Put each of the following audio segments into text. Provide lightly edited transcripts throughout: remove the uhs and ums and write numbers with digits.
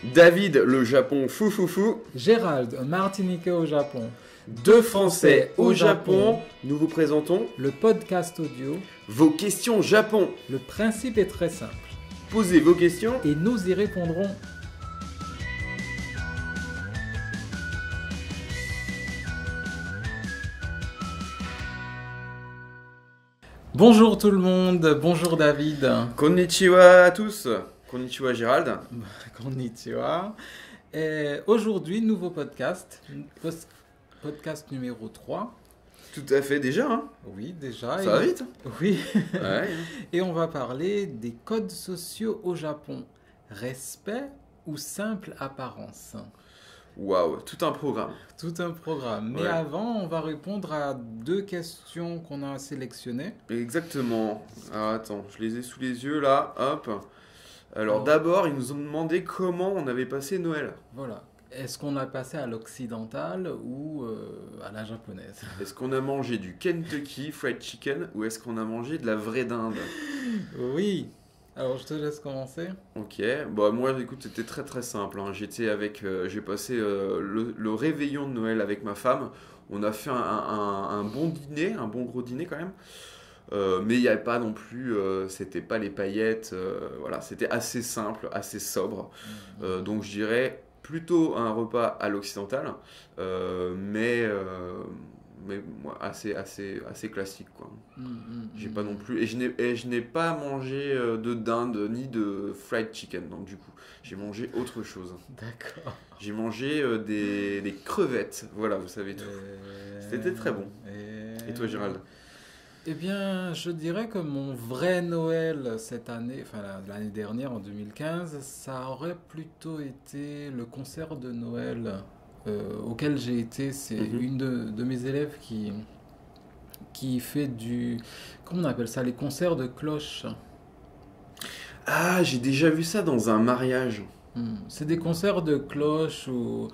David, le Japon fou fou fou. Gérald, un Martiniquais au Japon. Deux Français au Japon. Nous vous présentons Le podcast audio. vos questions Japon. Le principe est très simple. Posez vos questions. Et nous y répondrons. Bonjour tout le monde, bonjour David. Konnichiwa à tous. Konnichiwa Gérald. Konnichiwa. Et aujourd'hui, nouveau podcast, podcast numéro 3. Tout à fait déjà, hein. Oui, déjà. Ça va vite. Oui. Ouais. Et on va parler des codes sociaux au Japon. Respect ou simple apparence? Waouh, tout un programme. Tout un programme. Mais Ouais. avant, on va répondre à deux questions qu'on a sélectionnées. Exactement. Alors attends, je les ai sous les yeux là, hop. Alors Alors- d'abord, ils nous ont demandé comment on avait passé Noël. Voilà. Est-ce qu'on a passé à l'occidental ou à la japonaise? Est-ce qu'on a mangé du Kentucky Fried Chicken ou est-ce qu'on a mangé de la vraie dinde? Oui. Alors, je te laisse commencer. Ok, bah moi écoute c'était très très simple, hein. J'ai passé le réveillon de Noël avec ma femme, on a fait un bon dîner, un bon gros dîner quand même, mais il n'y avait pas non plus, c'était pas les paillettes, voilà, c'était assez simple, assez sobre, donc je dirais plutôt un repas à l'occidental, mais moi, assez classique quoi. J'ai pas non plus. Et je n'ai pas mangé de dinde ni de fried chicken. Donc, du coup, j'ai mangé autre chose. D'accord. J'ai mangé des crevettes. Voilà, vous savez tout. C'était très bon. Et toi, Gérald? Eh bien, je dirais que mon vrai Noël cette année, enfin l'année dernière, en 2015, ça aurait plutôt été le concert de Noël auquel j'ai été. C'est Mhm. une de mes élèves qui fait comment on appelle ça, les concerts de cloches. Ah, j'ai déjà vu ça dans un mariage. C'est des concerts de cloches où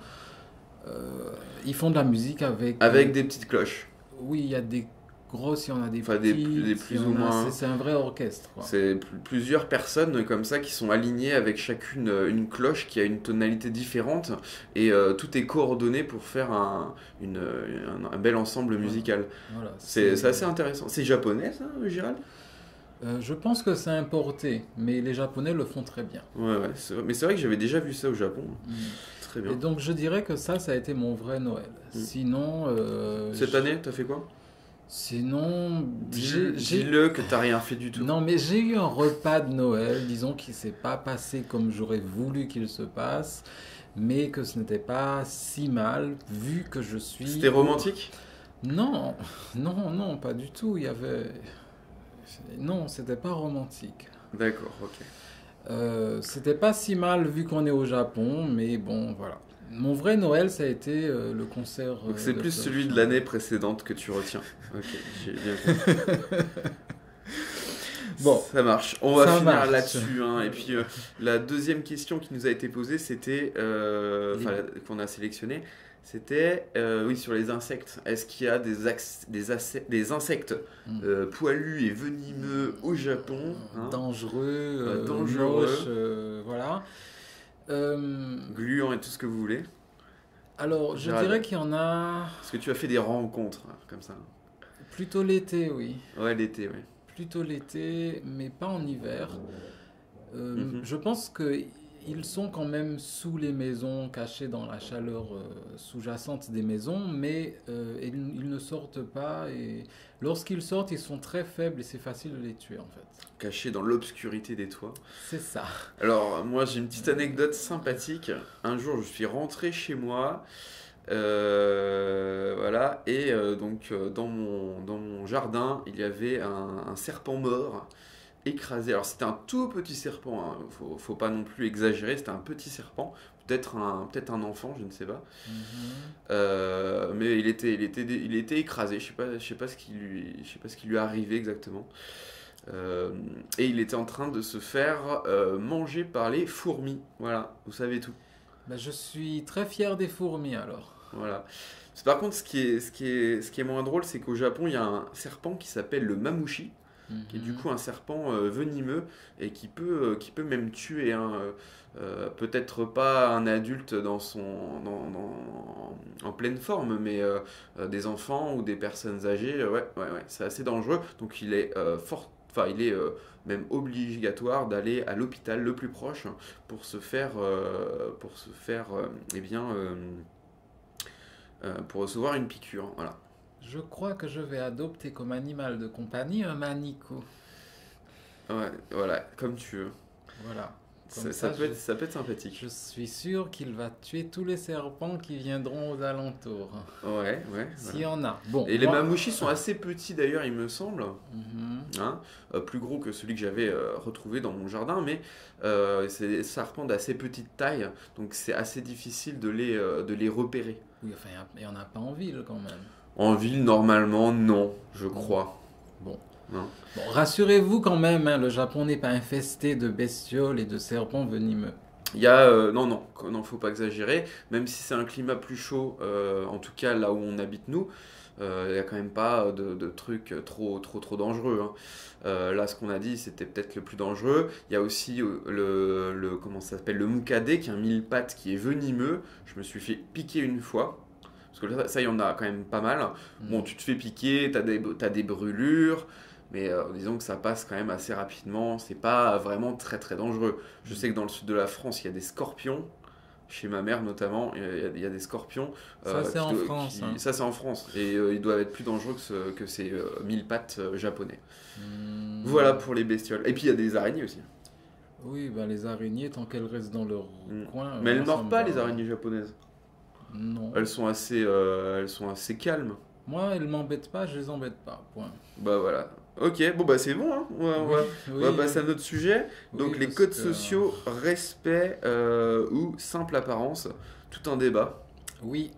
ils font de la musique avec... Avec des petites cloches. Oui, il y a des grosses, il y en a des Enfin, petites. des plus il y ou en a- moins. C'est un vrai orchestre, quoi. C'est plusieurs personnes comme ça qui sont alignées avec chacune une cloche qui a une tonalité différente et tout est coordonné pour faire un bel ensemble musical. Voilà, C'est assez intéressant. C'est japonais ça, Gérald? Je pense que c'est importé, mais les Japonais le font très bien. Ouais, ouais. Mais c'est vrai que j'avais déjà vu ça au Japon. Très Et bien. donc je dirais que ça a été mon vrai Noël. Sinon, Cette année, t'as fait quoi? sinon, j'ai... Dis-le que t'as rien fait du tout. Non, mais j'ai eu un repas de Noël, disons, qui s'est pas passé comme j'aurais voulu qu'il se passe, mais que ce n'était pas si mal, vu que je suis... C'était romantique? Non, non, pas du tout. Il y avait... Non, c'était pas romantique. D'accord, ok. C'était pas si mal vu qu'on est au Japon, mais bon, voilà. Mon vrai Noël, ça a été le concert. Donc c'est de plus cloche. celui de l'année précédente que tu retiens. Ok, j'ai bien compris. Bon, ça marche. On va ça finir marche. là-dessus, hein. Et puis la deuxième question qui nous a été posée, c'était, qu'on a sélectionné, c'était oui sur les insectes. Est-ce qu'il y a des insectes poilus et venimeux au Japon, hein, Dangereux, dangereux. moche, voilà. gluants et tout ce que vous voulez? Alors, je Gérald. dirais qu'il y en a Est-ce que tu as fait des rencontres comme ça? plutôt l'été, oui. Ouais, l'été, ouais. Plutôt l'été, mais pas en hiver. Mhm. Je pense qu'ils sont quand même sous les maisons, cachés dans la chaleur sous-jacente des maisons, mais ils ne sortent pas. Et lorsqu'ils sortent, ils sont très faibles et c'est facile de les tuer en fait. Cachés dans l'obscurité des toits. C'est ça. Alors, moi, j'ai une petite anecdote sympathique. Un jour, je suis rentré chez moi, voilà, et dans mon jardin, il y avait un serpent mort écrasé. Alors, c'était un tout petit serpent, hein. Faut pas non plus exagérer, c'était un petit serpent, peut-être un enfant, je ne sais pas. Mais il était écrasé, je sais pas ce qui lui est arrivé exactement. Et il était en train de se faire manger par les fourmis. Voilà, vous savez tout. Ben, je suis très fier des fourmis alors. Voilà. Par contre, ce qui est moins drôle, c'est qu'au Japon, il y a un serpent qui s'appelle le mamushi. qui est du Mhm. coup un serpent venimeux et qui peut même tuer, hein, peut-être pas un adulte en pleine forme, mais des enfants ou des personnes âgées, ouais, c'est assez dangereux. Donc il est enfin il est même obligatoire d'aller à l'hôpital le plus proche pour se faire, eh bien, pour recevoir une piqûre. Voilà. Je crois que je vais adopter comme animal de compagnie un manico. Ouais, voilà, comme tu veux. Voilà. Comme Ça ça, peut ça peut être je sympathique. suis sûr qu'il va tuer tous les serpents qui viendront aux alentours. Ouais, S'il voilà. y en a. Bon, Et les moi. mamouchis sont assez petits d'ailleurs, il me semble, Mhm. hein, plus gros que celui que j'avais retrouvé dans mon jardin, mais c'est des serpents d'assez petite taille, donc c'est assez difficile de les repérer. Oui, enfin, il n'y en a pas en ville quand même. En ville, normalement, non, je Non. crois. Bon. Non. Bon, rassurez-vous quand même, hein, le Japon n'est pas infesté de bestioles et de serpents venimeux. Il y a, non, faut pas exagérer, même si c'est un climat plus chaud, en tout cas là où on habite nous, il y a quand même pas de trucs trop dangereux, hein. Là, ce qu'on a dit, c'était peut-être le plus dangereux. Il y a aussi comment ça s'appelle, le mukade, qui est un mille-pattes qui est venimeux. Je me suis fait piquer une fois. Parce que ça, il y en a quand même pas mal. Bon, Hmm. tu te fais piquer, t'as des brûlures, mais disons que ça passe quand même assez rapidement. C'est pas vraiment très dangereux. Je sais que dans le sud de la France, il y a des scorpions. Chez ma mère notamment, il y a des scorpions. Ça, c'est en France, hein. Ça, c'est en France. Et ils doivent être plus dangereux que ces mille pattes japonais. Voilà Hmm. pour les bestioles. Et puis il y a des araignées aussi. Oui, ben, les araignées, tant qu'elles restent dans leur Mm. coin, Mais elles moi, ça mordent me pas, va. les araignées japonaises. Non. Elles sont assez calmes. Moi, elles m'embêtent pas, je les embête pas. Point. Bah voilà. Ok, bon bah c'est bon, hein. Oui, On va oui, passer à notre sujet. oui, Donc les parce codes que. sociaux, respect ou simple apparence. Tout un débat. Oui.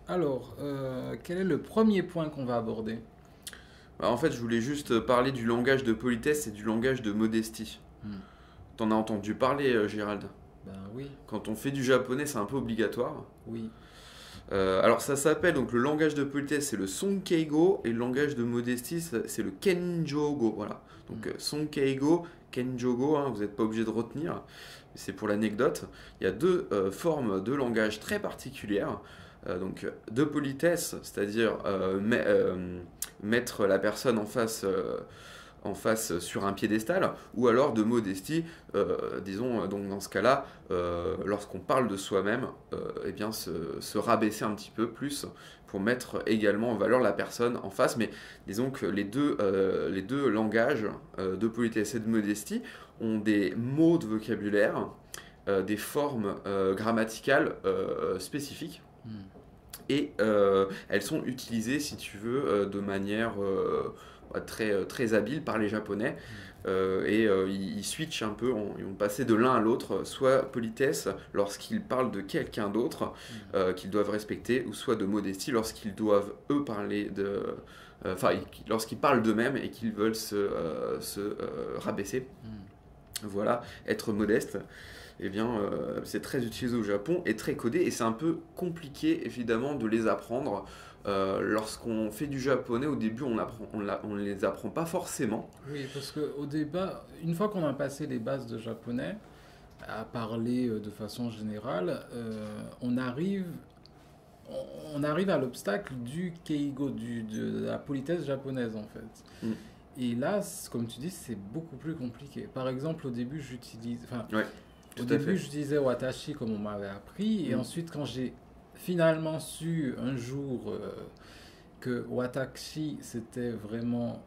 Alors, quel est le premier point qu'on va aborder? Bah, en fait, je voulais juste parler du langage de politesse et du langage de modestie. Hmm. T'en as entendu parler, Gérald? Ben oui, Quand on fait du japonais, c'est un peu obligatoire. oui. Alors ça s'appelle donc le langage de politesse, c'est le Sonkeigo, et le langage de modestie, c'est le Kenjogo. Voilà. Donc Sonkeigo, Kenjogo, hein, vous n'êtes pas obligé de retenir, c'est pour l'anecdote. Il y a deux formes de langage très particulières. Donc de politesse, c'est-à-dire mettre la personne en face sur un piédestal, ou alors de modestie, disons, donc dans ce cas-là, lorsqu'on parle de soi-même, eh bien se rabaisser un petit peu plus pour mettre également en valeur la personne en face. Mais disons que les deux langages de politesse et de modestie ont des mots de vocabulaire, des formes grammaticales spécifiques. Hmm. Et elles sont utilisées, si tu veux, de manière très habile par les Japonais. Ils switchent un peu, ils vont passer de l'un à l'autre, soit politesse lorsqu'ils parlent de quelqu'un d'autre qu'ils doivent respecter, ou soit de modestie lorsqu'ils doivent, eux, parler de... Enfin, lorsqu'ils parlent d'eux-mêmes et qu'ils veulent se rabaisser. Hmm. Voilà, être modeste, eh bien, c'est très utilisé au Japon et très codé, et c'est un peu compliqué, évidemment, de les apprendre. Lorsqu'on fait du japonais, au début, on les apprend pas forcément. Oui, parce que au débat, une fois qu'on a passé les bases de japonais, à parler de façon générale, on arrive à l'obstacle du keigo, de la politesse japonaise en fait. Mm. Et là, comme tu dis, c'est beaucoup plus compliqué. Par exemple, au début, Ouais, au tout à début, fait. j'utilisais watashi comme on m'avait appris, et Mm. ensuite, quand j'ai finalement su un jour que watashi, c'était vraiment,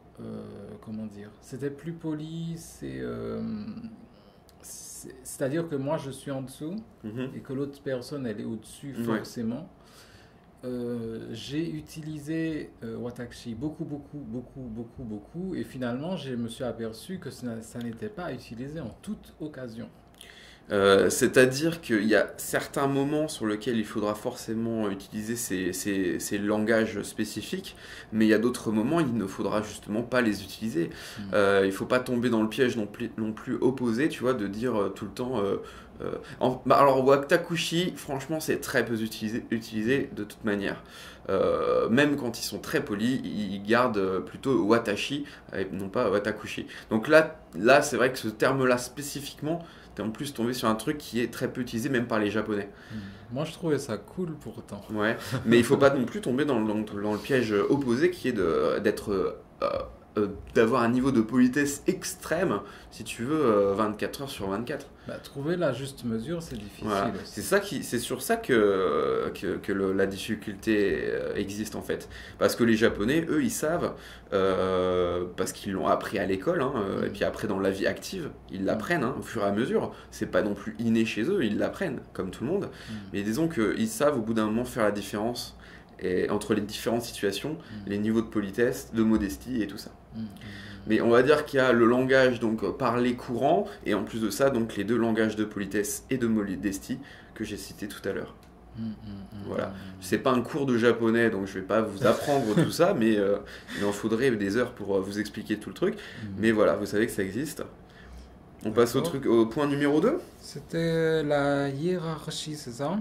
comment dire, c'était plus poli, c'est-à-dire que moi, je suis en dessous Mhm. et que l'autre personne, elle est au-dessus Ouais. forcément. J'ai utilisé watashi beaucoup, et finalement, je me suis aperçu que ça n'était pas utilisé en toute occasion. C'est-à-dire qu'il y a certains moments sur lesquels il faudra forcément utiliser ces langages spécifiques, mais il y a d'autres moments, il ne faudra justement pas les utiliser. Il ne faut pas tomber dans le piège non plus opposé, tu vois, de dire tout le temps... alors, Watakushi, franchement, c'est très peu utilisé de toute manière. Même quand ils sont très polis, ils gardent plutôt Watashi, et non pas Watakushi. Donc là c'est vrai que ce terme-là spécifiquement, t'es en plus tombé sur un truc qui est très peu utilisé même par les Japonais. Moi, je trouvais ça cool pourtant. Ouais, mais il faut pas non plus tomber dans le piège opposé qui est d'avoir un niveau de politesse extrême si tu veux 24 heures sur 24. Bah, trouver la juste mesure, c'est difficile Voilà. aussi. C'est sur ça que la difficulté existe en fait. Parce que les Japonais, eux, ils savent, parce qu'ils l'ont appris à l'école, hein, et puis après dans la vie active, ils l'apprennent hein, au fur et à mesure. C'est pas non plus inné chez eux, ils l'apprennent, comme tout le monde. Mais disons qu'ils savent au bout d'un moment faire la différence entre les différentes situations, les niveaux de politesse, de modestie et tout ça. Mais on va dire qu'il y a le langage donc parlé courant et en plus de ça donc les deux langages de politesse et de modestie que j'ai cités tout à l'heure. Voilà. C'est pas un cours de japonais donc je vais pas vous apprendre tout ça mais il en faudrait des heures pour vous expliquer tout le truc. Mais voilà, vous savez que ça existe. On passe au point numéro 2. C'était la hiérarchie, c'est ça?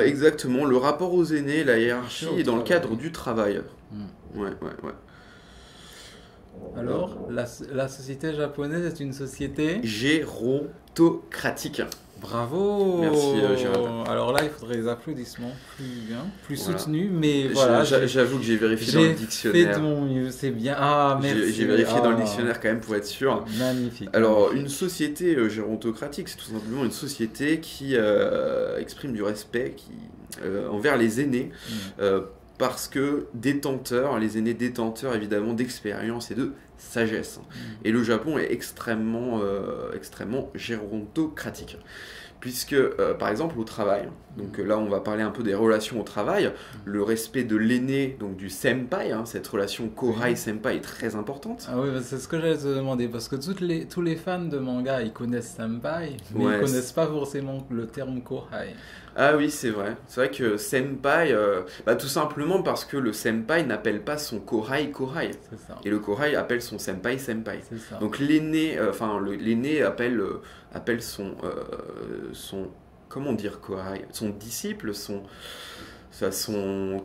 Exactement, le rapport aux aînés, la hiérarchie et dans le cadre du travail. Ouais. Alors, la société japonaise est une société gérontocratique. Bravo! Merci Gérald. Alors là, il faudrait des applaudissements plus Voilà. soutenus, mais voilà. J'avoue que j'ai vérifié dans le dictionnaire. J'ai fait de mon mieux, c'est bien. Ah, merci. J'ai vérifié dans le dictionnaire quand même pour être sûr. Magnifique. Alors, une société gérontocratique, c'est tout simplement une société qui exprime du respect envers les aînés. Parce que les aînés détenteurs évidemment d'expérience et de sagesse. Et le Japon est extrêmement gérontocratique. Puisque, par exemple, au travail, donc là on va parler un peu des relations au travail, le respect de l'aîné, donc du senpai, hein, cette relation Kohai-senpai est très importante. Ah oui, c'est ce que j'allais te demander, parce que tous les fans de manga, ils connaissent senpai, mais ils connaissent pas forcément le terme Kohai. Ah oui, c'est vrai. C'est vrai que senpai, tout simplement parce que le senpai n'appelle pas son kohai kohai. C'est ça. Et le kohai appelle son senpai senpai. C'est ça. Donc l'aîné, l'aîné appelle son comment dire kohai, son disciple, son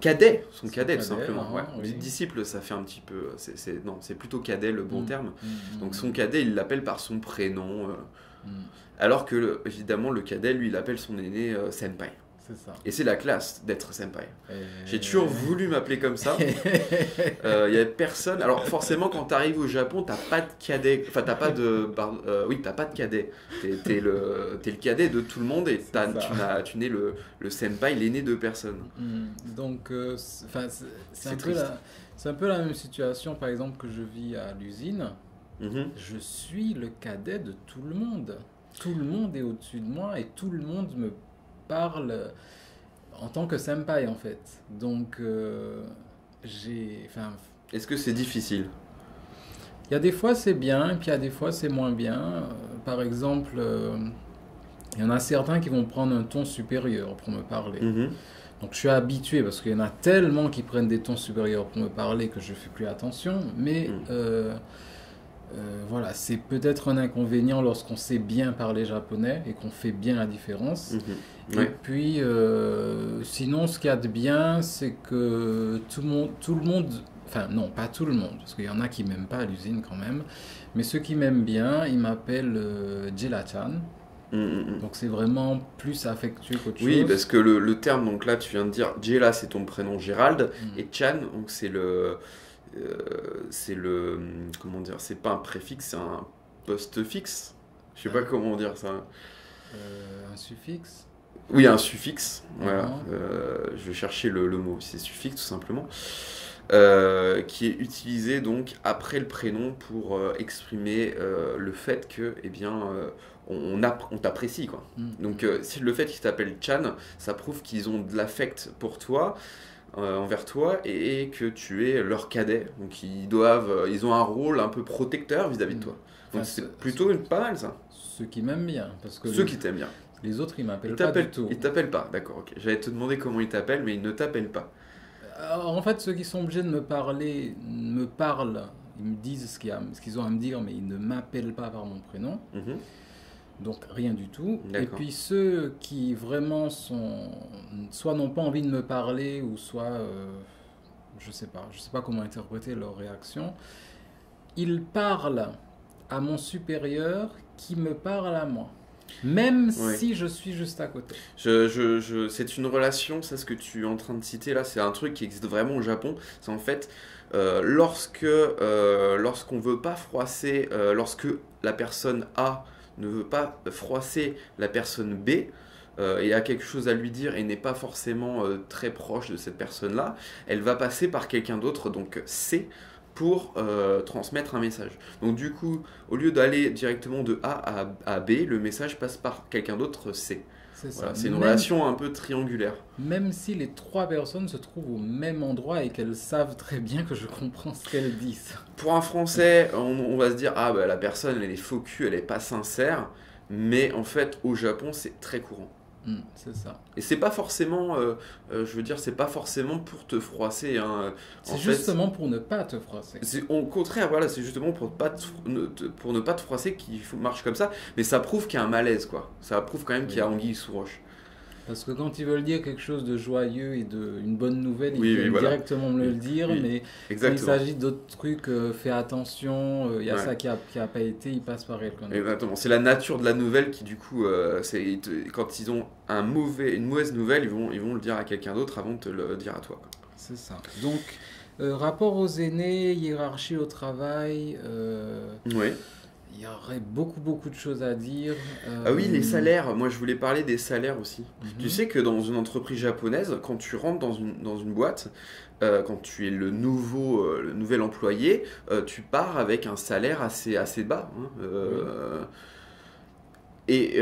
cadet, tout simplement. Oui. Disciple, ça fait un petit peu, c'est plutôt cadet le bon terme. Donc son cadet, il l'appelle par son prénom. Alors que, évidemment, le cadet, lui, il appelle son aîné senpai. C'est ça. Et c'est la classe d'être senpai. J'ai toujours voulu m'appeler comme ça. Il y a personne. Alors, forcément, quand tu arrives au Japon, t'as pas de cadet. Enfin, t'as pas de. T'as pas de cadet. T'es le cadet de tout le monde et tu n'es le senpai, l'aîné de personne. Donc, c'est un peu la même situation, par exemple, que je vis à l'usine. Je suis le cadet de tout le monde. Tout le monde est au-dessus de moi et tout le monde me parle en tant que senpai en fait. Donc Est-ce que c'est difficile? Il y a des fois c'est bien et puis il y a des fois c'est moins bien. Par exemple, il y en a certains qui vont prendre un ton supérieur pour me parler. Donc je suis habitué parce qu'il y en a tellement qui prennent des tons supérieurs pour me parler que je fais plus attention. Mais voilà, c'est peut-être un inconvénient lorsqu'on sait bien parler japonais et qu'on fait bien la différence. Et puis, sinon, ce qu'il y a de bien, c'est que tout le monde, enfin non, pas tout le monde, parce qu'il y en a qui m'aiment pas à l'usine quand même, mais ceux qui m'aiment bien, ils m'appellent Jela-chan. Donc c'est vraiment plus affectueux qu'autre chose. Oui, parce que le terme, donc là, tu viens de dire, Jela, c'est ton prénom Gérald, et Chan, donc c'est le comment dire, c'est pas un préfixe, c'est un postfixe. Je sais pas comment dire ça. Un suffixe. Oui, un suffixe. Voilà. Je vais chercher le mot. C'est suffixe tout simplement. Qui est utilisé donc après le prénom pour exprimer le fait que, eh bien, on t'apprécie quoi. Donc si le fait qu'ils t'appellent Chan, ça prouve qu'ils ont de l'affect pour toi. envers toi et que tu es leur cadet. Donc ils ont un rôle un peu protecteur vis-à-vis de toi. Enfin, Donc c'est plutôt pas mal ça. ceux qui m'aiment bien, parce que Ceux qui t'aiment bien. les autres, ils m'appellent pas du tout. Ils t'appellent pas, d'accord, ok. J'allais te demander comment ils t'appellent, mais ils ne t'appellent pas. Alors, en fait, ceux qui sont obligés de me parler me parlent, ils me disent ce qu'ils ont à me dire, mais ils ne m'appellent pas par mon prénom. Mhm. Donc rien du tout. Et D'accord. puis ceux qui vraiment soit n'ont pas envie de me parler, ou soit, je sais pas comment interpréter leur réaction, ils parlent à mon supérieur qui me parle à moi. Même Ouais. si je suis juste à côté. C'est une relation, ça, ce que tu es en train de citer là, c'est un truc qui existe vraiment au Japon. C'est en fait, lorsqu'on veut pas froisser, lorsque la personne A ne veut pas froisser la personne B, et a quelque chose à lui dire et n'est pas forcément très proche de cette personne-là, elle va passer par quelqu'un d'autre, donc C, pour transmettre un message. Donc du coup, au lieu d'aller directement de A à B, le message passe par quelqu'un d'autre C. C'est ça. Voilà, c'est une Même, relation un peu triangulaire. même si les trois personnes se trouvent au même endroit et qu'elles savent très bien que je comprends ce qu'elles disent. Pour un Français, on va se dire, ah bah la personne, elle est faux cul, elle est pas sincère, mais en fait, au Japon, c'est très courant. C'est ça. Et c'est pas forcément, je veux dire, c'est pas forcément pour te froisser, hein. C'est En fait, justement pour ne pas te froisser. au contraire, voilà, c'est justement pour ne pas te froisser marche comme ça, mais ça prouve qu'il y a un malaise, quoi. Ça prouve quand même qu'il y a Oui. anguille sous roche. Parce que quand ils veulent dire quelque chose de joyeux et une bonne nouvelle, ils Oui, oui, viennent voilà. directement me le dire, Oui, mais quand il exactement. s'agit d'autres trucs, fais attention, il y a Ouais. ça qui a pas été, ils passent par quelqu'un d'autre. Exactement. C'est la nature de la nouvelle qui, du coup, quand ils ont une mauvaise nouvelle, ils vont le dire à quelqu'un d'autre avant de te le dire à toi, quoi. C'est ça. Donc, rapport aux aînés, hiérarchie au travail, Ouais. il y aurait beaucoup de choses à dire. Ah oui, les salaires. Moi, je voulais parler des salaires aussi. Tu Mhm. sais que dans une entreprise japonaise, quand tu rentres dans une boîte, quand tu es le nouvel employé, tu pars avec un salaire assez bas, hein. Et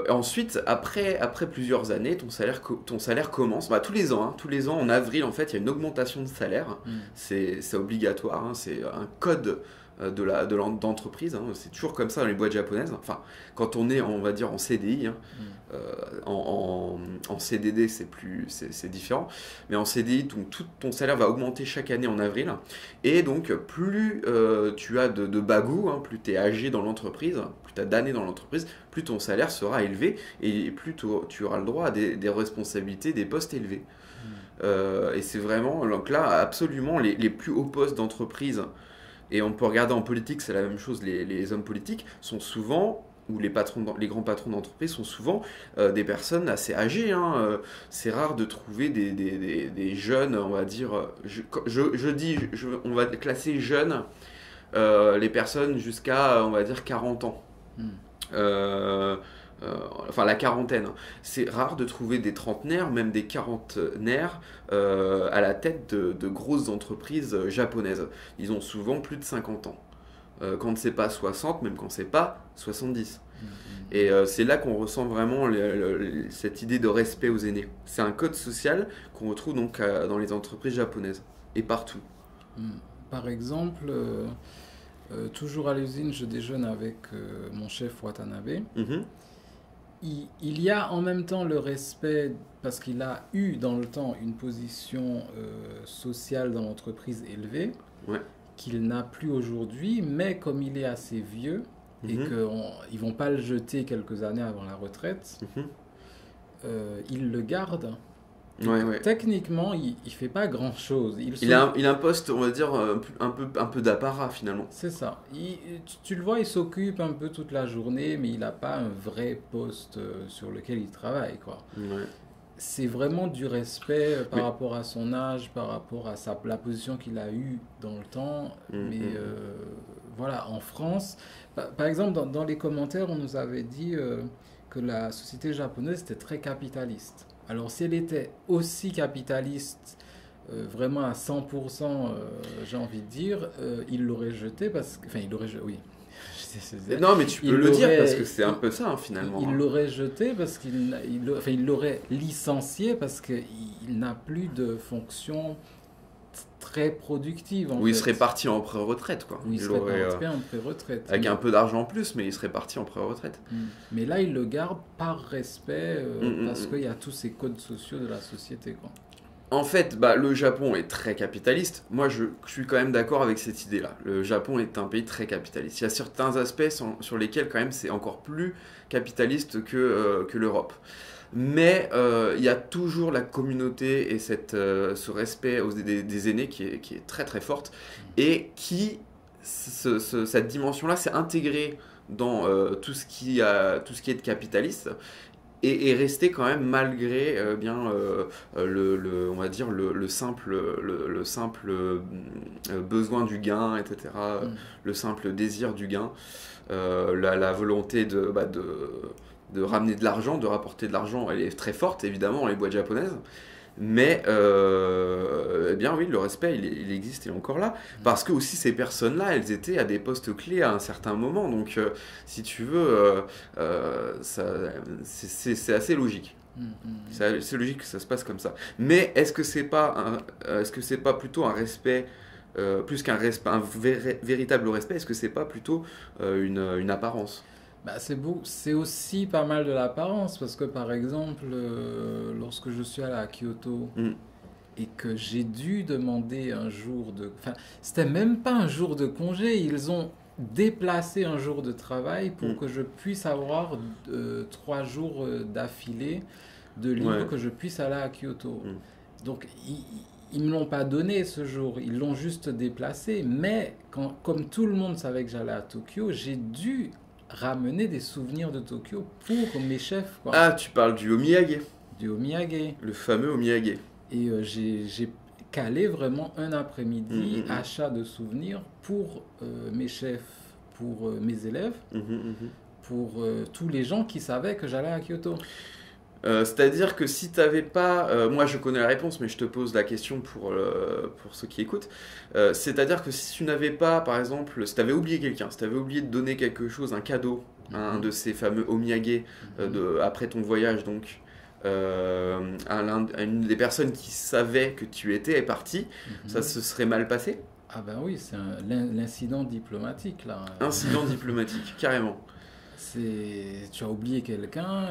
ensuite, après plusieurs années, ton salaire commence, bah, tous les ans en avril, en fait, il y a une augmentation de salaire. Mm. C'est obligatoire, hein, c'est un code d'entreprise, hein. C'est toujours comme ça dans les boîtes japonaises. Enfin, quand on est, on va dire, en CDI, hein. Mm. En CDD, c'est différent. Mais en CDI, donc, tout ton salaire va augmenter chaque année en avril. Et donc, plus tu as de bagou, hein, plus tu es âgé dans l'entreprise, plus tu as d'années dans l'entreprise, plus ton salaire sera élevé et plus tu auras le droit à des responsabilités, des postes élevés. Et c'est vraiment, donc là, absolument, les plus hauts postes d'entreprise, et on peut regarder en politique, c'est la même chose, les hommes politiques sont souvent, ou les grands patrons d'entreprise sont souvent des personnes assez âgées, hein. C'est rare de trouver des jeunes, on va dire, on va classer jeunes les personnes jusqu'à, on va dire, 40 ans. Mm. Euh, enfin la quarantaine. C'est rare de trouver des trentenaires, même des quarantenaires, à la tête de grosses entreprises japonaises. Ils ont souvent plus de 50 ans. Quand c'est pas 60, même quand c'est pas 70. Mm. Et c'est là qu'on ressent vraiment cette idée de respect aux aînés. C'est un code social qu'on retrouve donc dans les entreprises japonaises et partout. Mm. Par exemple, toujours à l'usine, je déjeune avec mon chef Watanabe. Mhm. Il y a en même temps le respect parce qu'il a eu dans le temps une position sociale dans l'entreprise élevée Ouais. qu'il n'a plus aujourd'hui, mais comme il est assez vieux et Mhm. qu'ils ne vont pas le jeter quelques années avant la retraite, Mhm. il le garde. Ouais, ouais. Techniquement, il ne fait pas grand-chose. Il a un poste, on va dire, un peu d'apparat finalement. C'est ça. Tu le vois, il s'occupe un peu toute la journée, mais il n'a pas un vrai poste sur lequel il travaille, quoi. Ouais. C'est vraiment du respect par Mais- rapport à son âge, par rapport à la position qu'il a eue dans le temps. Mais voilà, en France, par exemple, dans les commentaires, on nous avait dit que la société japonaise était très capitaliste. Alors, si elle était aussi capitaliste, vraiment à 100%, j'ai envie de dire, il l'aurait jeté parce que... Enfin, il l'aurait jeté, oui. Non, mais tu peux Il le dire parce l'aurait, que c'est un peu ça, hein, finalement. il Hein. l'aurait jeté parce enfin, il l'aurait licencié parce qu'il n'a plus de fonction très productive en Ou il serait fait. parti en pré-retraite, quoi. Où il Il serait aurait, parti en pré-retraite. avec un peu d'argent en plus, mais il serait parti en pré-retraite. Mais là, il le garde par respect parce Mm. qu'il y a tous ces codes sociaux de la société, quoi. En fait, bah, le Japon est très capitaliste. Moi, je suis quand même d'accord avec cette idée-là. Le Japon est un pays très capitaliste. Il y a certains aspects sur lesquels, quand même, c'est encore plus capitaliste que l'Europe. Mais il y a toujours la communauté et ce respect des aînés qui est très très forte et qui, cette dimension-là, s'est intégrée dans tout ce qui est de capitaliste et rester quand même malgré on va dire le simple besoin du gain, etc., Mm. le simple désir du gain, la volonté de ramener de l'argent, de rapporter de l'argent, elle est très forte évidemment dans les boîtes japonaises. Mais eh bien oui, le respect, il existe, il est encore là. Parce que aussi ces personnes-là, elles étaient à des postes clés à un certain moment. Donc si tu veux, c'est assez logique. Mm, mm. C'est logique que ça se passe comme ça. Mais est-ce que c'est pas plutôt un respect, plus qu'un respect, véritable respect, est-ce que c'est pas plutôt une apparence? Bah, c'est aussi pas mal de l'apparence parce que par exemple, lorsque je suis allé à Kyoto Mm. et que j'ai dû demander un jour de... Enfin, c'était même pas un jour de congé, ils ont déplacé un jour de travail pour Mm. que je puisse avoir 3 jours d'affilée de libre, Ouais. que je puisse aller à Kyoto. Mm. Donc, ils me l'ont pas donné ce jour, ils l'ont juste déplacé. Mais comme tout le monde savait que j'allais à Tokyo, j'ai dû ramener des souvenirs de Tokyo pour mes chefs, quoi, Ah, tu parles du omiyage, du omiyage. le fameux omiyage. Et j'ai calé vraiment un après-midi Mhm. achat de souvenirs pour mes chefs, pour mes élèves, Mhm, mhm. pour tous les gens qui savaient que j'allais à Kyoto. C'est-à-dire que si t'avais pas, moi je connais la réponse, mais je te pose la question pour ceux qui écoutent. C'est-à-dire que si tu n'avais pas, par exemple, si t'avais oublié quelqu'un, si t'avais oublié de donner quelque chose, un cadeau, un de ces fameux omiyage après ton voyage, donc à une des personnes qui savait que tu étais est partie, ça se serait mal passé? Ah ben oui, c'est l'incident diplomatique là. Incident diplomatique, carrément. Tu as oublié quelqu'un,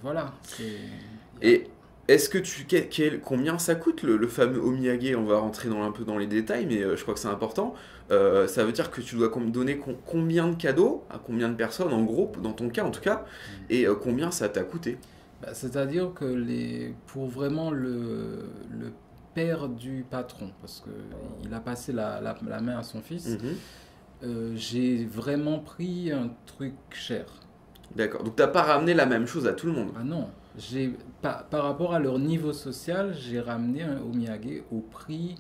voilà. Et est-ce que combien ça coûte le fameux omiyage? On va rentrer un peu dans les détails, mais je crois que c'est important. Ça veut dire que tu dois donner combien de cadeaux à combien de personnes, en gros, dans ton cas en tout cas, et combien ça t'a coûté? Bah, c'est-à-dire que pour vraiment le père du patron, parce qu'il a passé la main à son fils, Mhm. j'ai vraiment pris un truc cher. D'accord. Donc t'as pas ramené la même chose à tout le monde. Ah non, par rapport à leur niveau social, j'ai ramené un omiyage au prix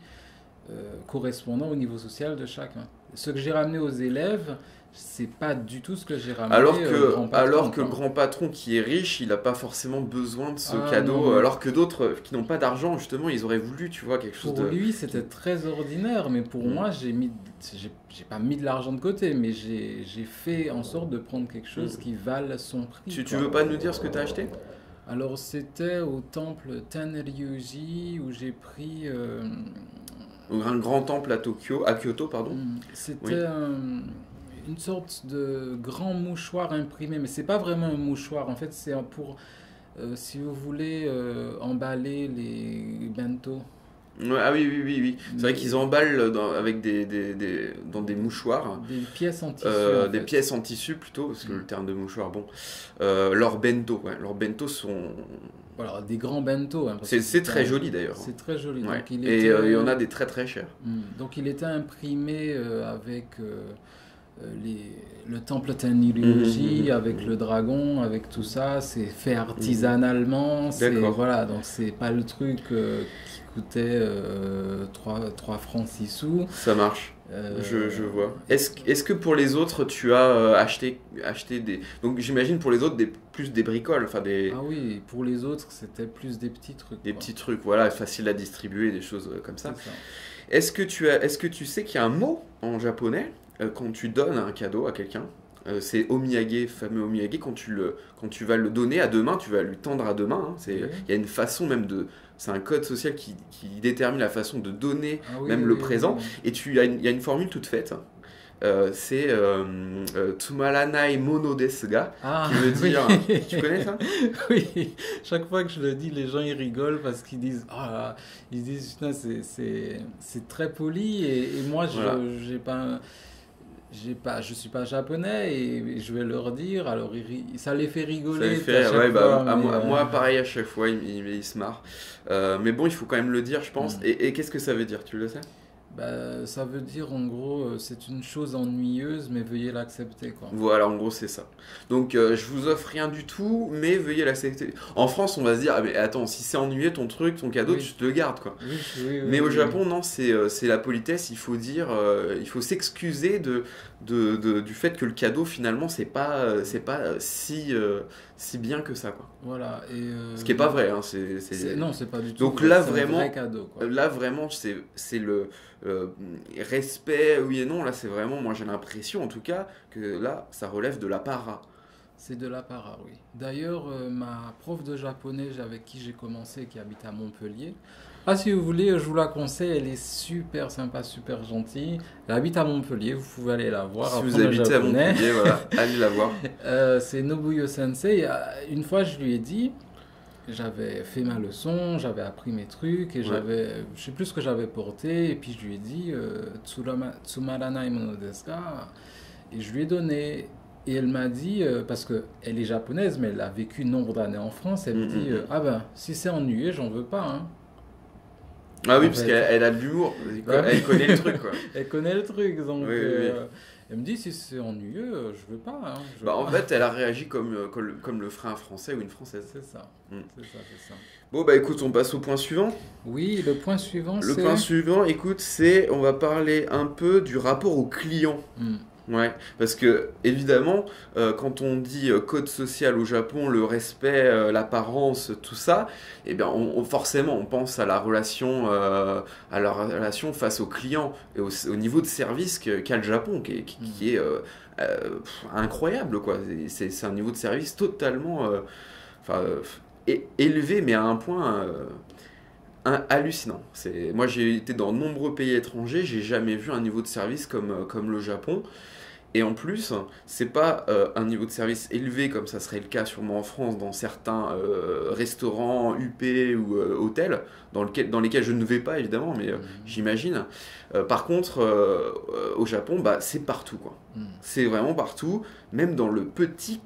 correspondant au niveau social de chacun. Ce que j'ai ramené aux élèves, c'est pas du tout ce que j'ai ramené au grand patron, Alors que le quoi. grand patron qui est riche, il n'a pas forcément besoin de ce Ah cadeau, non, mais alors que d'autres qui n'ont pas d'argent, justement, ils auraient voulu, tu vois, quelque chose pour de... lui, c'était très ordinaire, mais pour Mm. moi, j'ai pas mis de l'argent de côté, mais j'ai fait en sorte de prendre quelque chose qui vale son prix, Tu quoi. veux pas nous dire ce que t'as acheté? Alors, c'était au temple Tenryuji où j'ai pris. Un grand temple à Kyoto, pardon. C'était Oui. une sorte de grand mouchoir imprimé, mais c'est pas vraiment un mouchoir. En fait, c'est pour, si vous voulez, emballer les bento. Ouais, ah oui, oui, oui, oui. C'est vrai Mais- qu'ils emballent avec dans des mouchoirs, Des pièces en tissu, en des fait. pièces en tissu plutôt, parce que Mm. le terme de mouchoir, bon. Leurs bento, ouais. Leurs bento sont... Voilà, des grands bento, hein, parce que C'est très joli d'ailleurs. c'est très joli. Ouais. Donc, il Et était, il y en a des très très chers. Donc il était imprimé avec le temple Tenryuji, Mhm. avec le dragon, avec tout ça. C'est fait artisanalement. D'accord. Voilà, donc c'est pas le truc qui coûtait 3 francs 6 sous. Ça marche. Euh, Je vois. Est-ce que pour les autres, tu as acheté des... Donc j'imagine pour les autres, plus des bricoles, enfin Ah oui, pour les autres, c'était plus des petits trucs, des quoi. petits trucs, voilà, faciles à distribuer, des choses comme ça. C'est ça. Est-ce que tu sais qu'il y a un mot en japonais quand tu donnes un cadeau à quelqu'un, c'est omiyage, fameux omiyage, quand tu vas le donner à deux mains, tu vas lui tendre à deux mains. Hein, Oui. il y a une façon même de. C'est un code social qui détermine la façon de donner Ah oui, même le oui, oui, présent. oui. Et il y a une formule toute faite. C'est Tumaranai mono desu ga, Ah qui veut oui. dire. Tu connais ça? Oui, chaque fois que je le dis, les gens ils rigolent parce qu'ils disent ah, ils disent putain c'est très poli et moi Voilà. je suis pas japonais et je vais leur dire alors ça les fait Ça les rigoler à fait, chaque ouais, bah, fois mais moi, pareil à chaque fois, il se marre. Mais bon, il faut quand même le dire, je pense. hmm. Et qu'est-ce que ça veut dire, tu le sais? Bah, ça veut dire en gros c'est une chose ennuyeuse mais veuillez l'accepter quoi. Voilà, en gros, c'est ça. Donc, je vous offre rien du tout, mais veuillez l'accepter. En France, on va se dire, ah, mais attends, si c'est ennuyé ton truc, ton cadeau, Oui, tu te le gardes, quoi. oui, oui, Mais oui, au oui. Japon, non, c'est la politesse. Il faut dire, il faut s'excuser du fait que le cadeau, finalement, c'est pas si bien que ça, quoi. Voilà et Ce qui est pas vrai, hein, non c'est pas du tout Donc vrai, là, c'est un vraiment, vrai cadeau quoi. c'est le respect, oui et non. Là, c'est vraiment, moi, j'ai l'impression, en tout cas, que là, ça relève de la para. C'est de la para, oui. D'ailleurs, ma prof de japonais avec qui j'ai commencé, qui habite à Montpellier, ah, si vous voulez, je vous la conseille, elle est super sympa, super gentille. Elle habite à Montpellier, vous pouvez aller la voir, Si vous apprendre le habitez à japonais. Montpellier, voilà, allez la voir. C'est Nobuyo Sensei. Une fois, je lui ai dit, j'avais fait ma leçon, j'avais appris mes trucs et Ouais. je sais plus ce que j'avais porté. Et puis je lui ai dit, Tsumaranai mono desu ka? Et je lui ai donné. Et elle m'a dit, parce qu'elle est japonaise, mais elle a vécu nombre d'années en France, elle Mm, me mm, dit, mm. ah ben, si c'est ennuyé, j'en veux pas, hein. Ah oui, En parce fait, qu'elle a de l'humour. ouais, Elle connaît le truc, quoi. elle connaît le truc, donc Oui, oui, oui. elle me dit, si c'est ennuyeux, je veux pas, hein, je veux Bah, en pas. fait, elle a réagi comme le ferait un Français ou une Française. C'est ça, Mm. c'est ça. Bon, bah écoute, on passe au point suivant. Oui, le point suivant, Le c'est... point suivant, écoute, on va parler un peu du rapport au client. Hmm, Ouais, parce que évidemment, quand on dit code social au Japon, le respect, l'apparence, tout ça, eh bien, forcément, on pense à la relation face au client et au niveau de service qu'a le Japon, qui est incroyable, quoi. C'est un niveau de service totalement, enfin, élevé, mais à un point hallucinant. Moi, j'ai été dans de nombreux pays étrangers, j'ai jamais vu un niveau de service comme le Japon. Et en plus, c'est pas un niveau de service élevé comme ça serait le cas sûrement en France dans certains restaurants, UP ou hôtels, dans lesquels je ne vais pas évidemment, mais hmm, j'imagine. Par contre, au Japon, bah, c'est partout, quoi. hmm, C'est vraiment partout, même dans le petit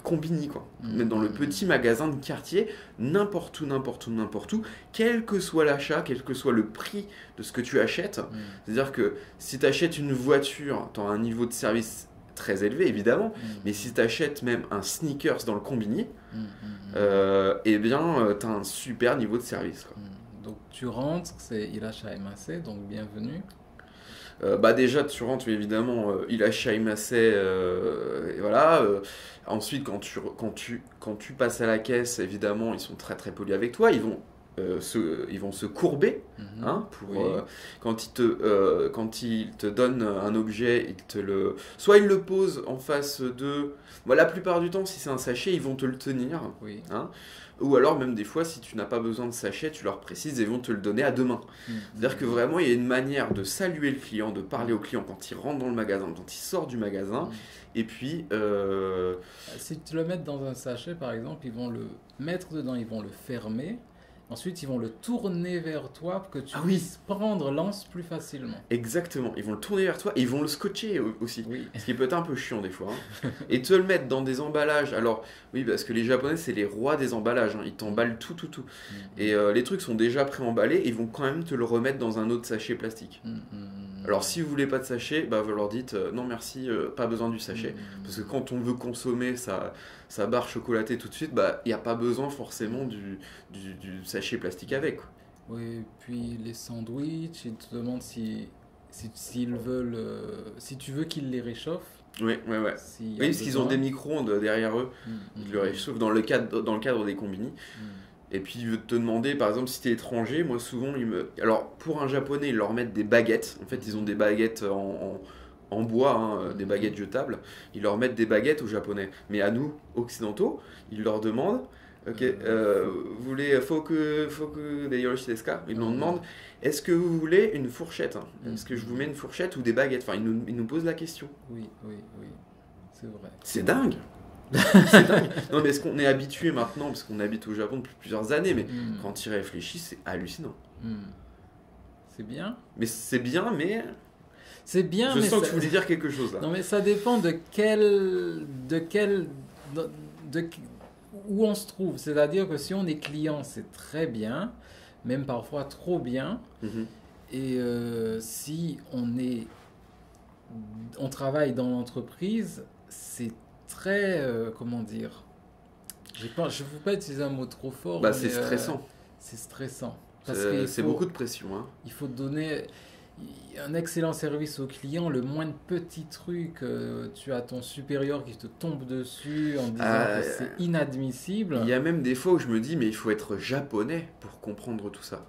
combini, quoi. hmm, Même dans le hmm, petit magasin de quartier, n'importe où, quel que soit l'achat, quel que soit le prix de ce que tu achètes. hmm, C'est-à-dire que si tu achètes une voiture, tu as un niveau de service très élevé, évidemment, mais hmm, si tu achètes même un sneakers dans le combini, hmm, hmm, eh bien, tu as un super niveau de service, quoi. Donc tu rentres, c'est Irashaimase, donc bienvenue. Bah déjà, tu rentres, évidemment, il a Shaimase, et voilà. Ensuite, quand tu passes à la caisse, évidemment, ils sont très très polis avec toi. Ils vont se courber, Mhm. hein, Oui. quand ils te donnent un objet, soit ils le posent en face de... Bon, la plupart du temps, si c'est un sachet, ils vont te le tenir, Oui. hein. Ou alors même des fois, si tu n'as pas besoin de sachet, tu leur précises et ils vont te le donner à deux mains. Hmm, C'est-à-dire que hmm, vraiment, il y a une manière de saluer le client, de parler au client quand il rentre dans le magasin, quand il sort du magasin. hmm. Et puis, Si tu le mets dans un sachet, par exemple, ils vont le mettre dedans, ils vont le fermer. Ensuite, ils vont le tourner vers toi pour que tu ah oui, puisses prendre l'anse plus facilement. exactement. Ils vont le tourner vers toi et ils vont le scotcher aussi. Oui. Ce qui peut être un peu chiant des fois, hein. Et te le mettre dans des emballages. Alors, oui, parce que les Japonais, c'est les rois des emballages, hein. Ils t'emballent tout. Hmm, Et les trucs sont déjà pré-emballés et ils vont quand même te le remettre dans un autre sachet plastique. hmm, hmm, Alors, si vous voulez pas de sachet, bah, vous leur dites non merci, pas besoin du hmm, sachet. Parce que hmm. quand on veut consommer sa barre chocolatée tout de suite, bah, il n'y a pas besoin forcément du sachet plastique avec, quoi. Oui, puis les sandwichs, ils te demandent s'ils veulent, si tu veux qu'ils les réchauffent, Oui, ouais. s'il y a Oui, parce qu'ils ont besoin. des micro-ondes derrière eux, Hmm, ils hmm, le hmm, réchauffent dans le cadre des combini. hmm. Et puis, ils veulent te demander, par exemple, si tu es étranger, moi souvent, Alors, pour un japonais, ils leur mettent des baguettes. En fait, ils ont des baguettes en bois, hein, des baguettes jetables, ils leur mettent des baguettes aux Japonais. Mais à nous, occidentaux, ils leur demandent, ok, vous voulez, faut que des Yoshi desu ka? Ils nous demandent, est-ce que vous voulez une fourchette, hein? Est-ce que je vous mets une fourchette ou des baguettes? Enfin, ils nous posent la question. Oui, oui, oui, c'est vrai. C'est dingue! C'est dingue! Non, mais est-ce qu'on est habitué maintenant, parce qu'on habite au Japon depuis plusieurs années, mais quand tu y réfléchis, c'est hallucinant. C'est bien. Mais c'est bien, mais. C'est bien, Je mais sens que ça... tu voulais dire quelque chose là. Non, mais ça dépend de où on se trouve. C'est-à-dire que si on est client, c'est très bien, même parfois trop bien. Mhm. Et si on travaille dans l'entreprise, c'est très, comment dire, je ne veux pas utiliser un mot trop fort, Bah, mais c'est stressant. c'est stressant. C'est beaucoup de pression. Hein. Il faut donner un excellent service au client, le moindre petit truc, tu as ton supérieur qui te tombe dessus en disant que c'est inadmissible. Il y a même des fois où je me dis, mais il faut être japonais pour comprendre tout ça.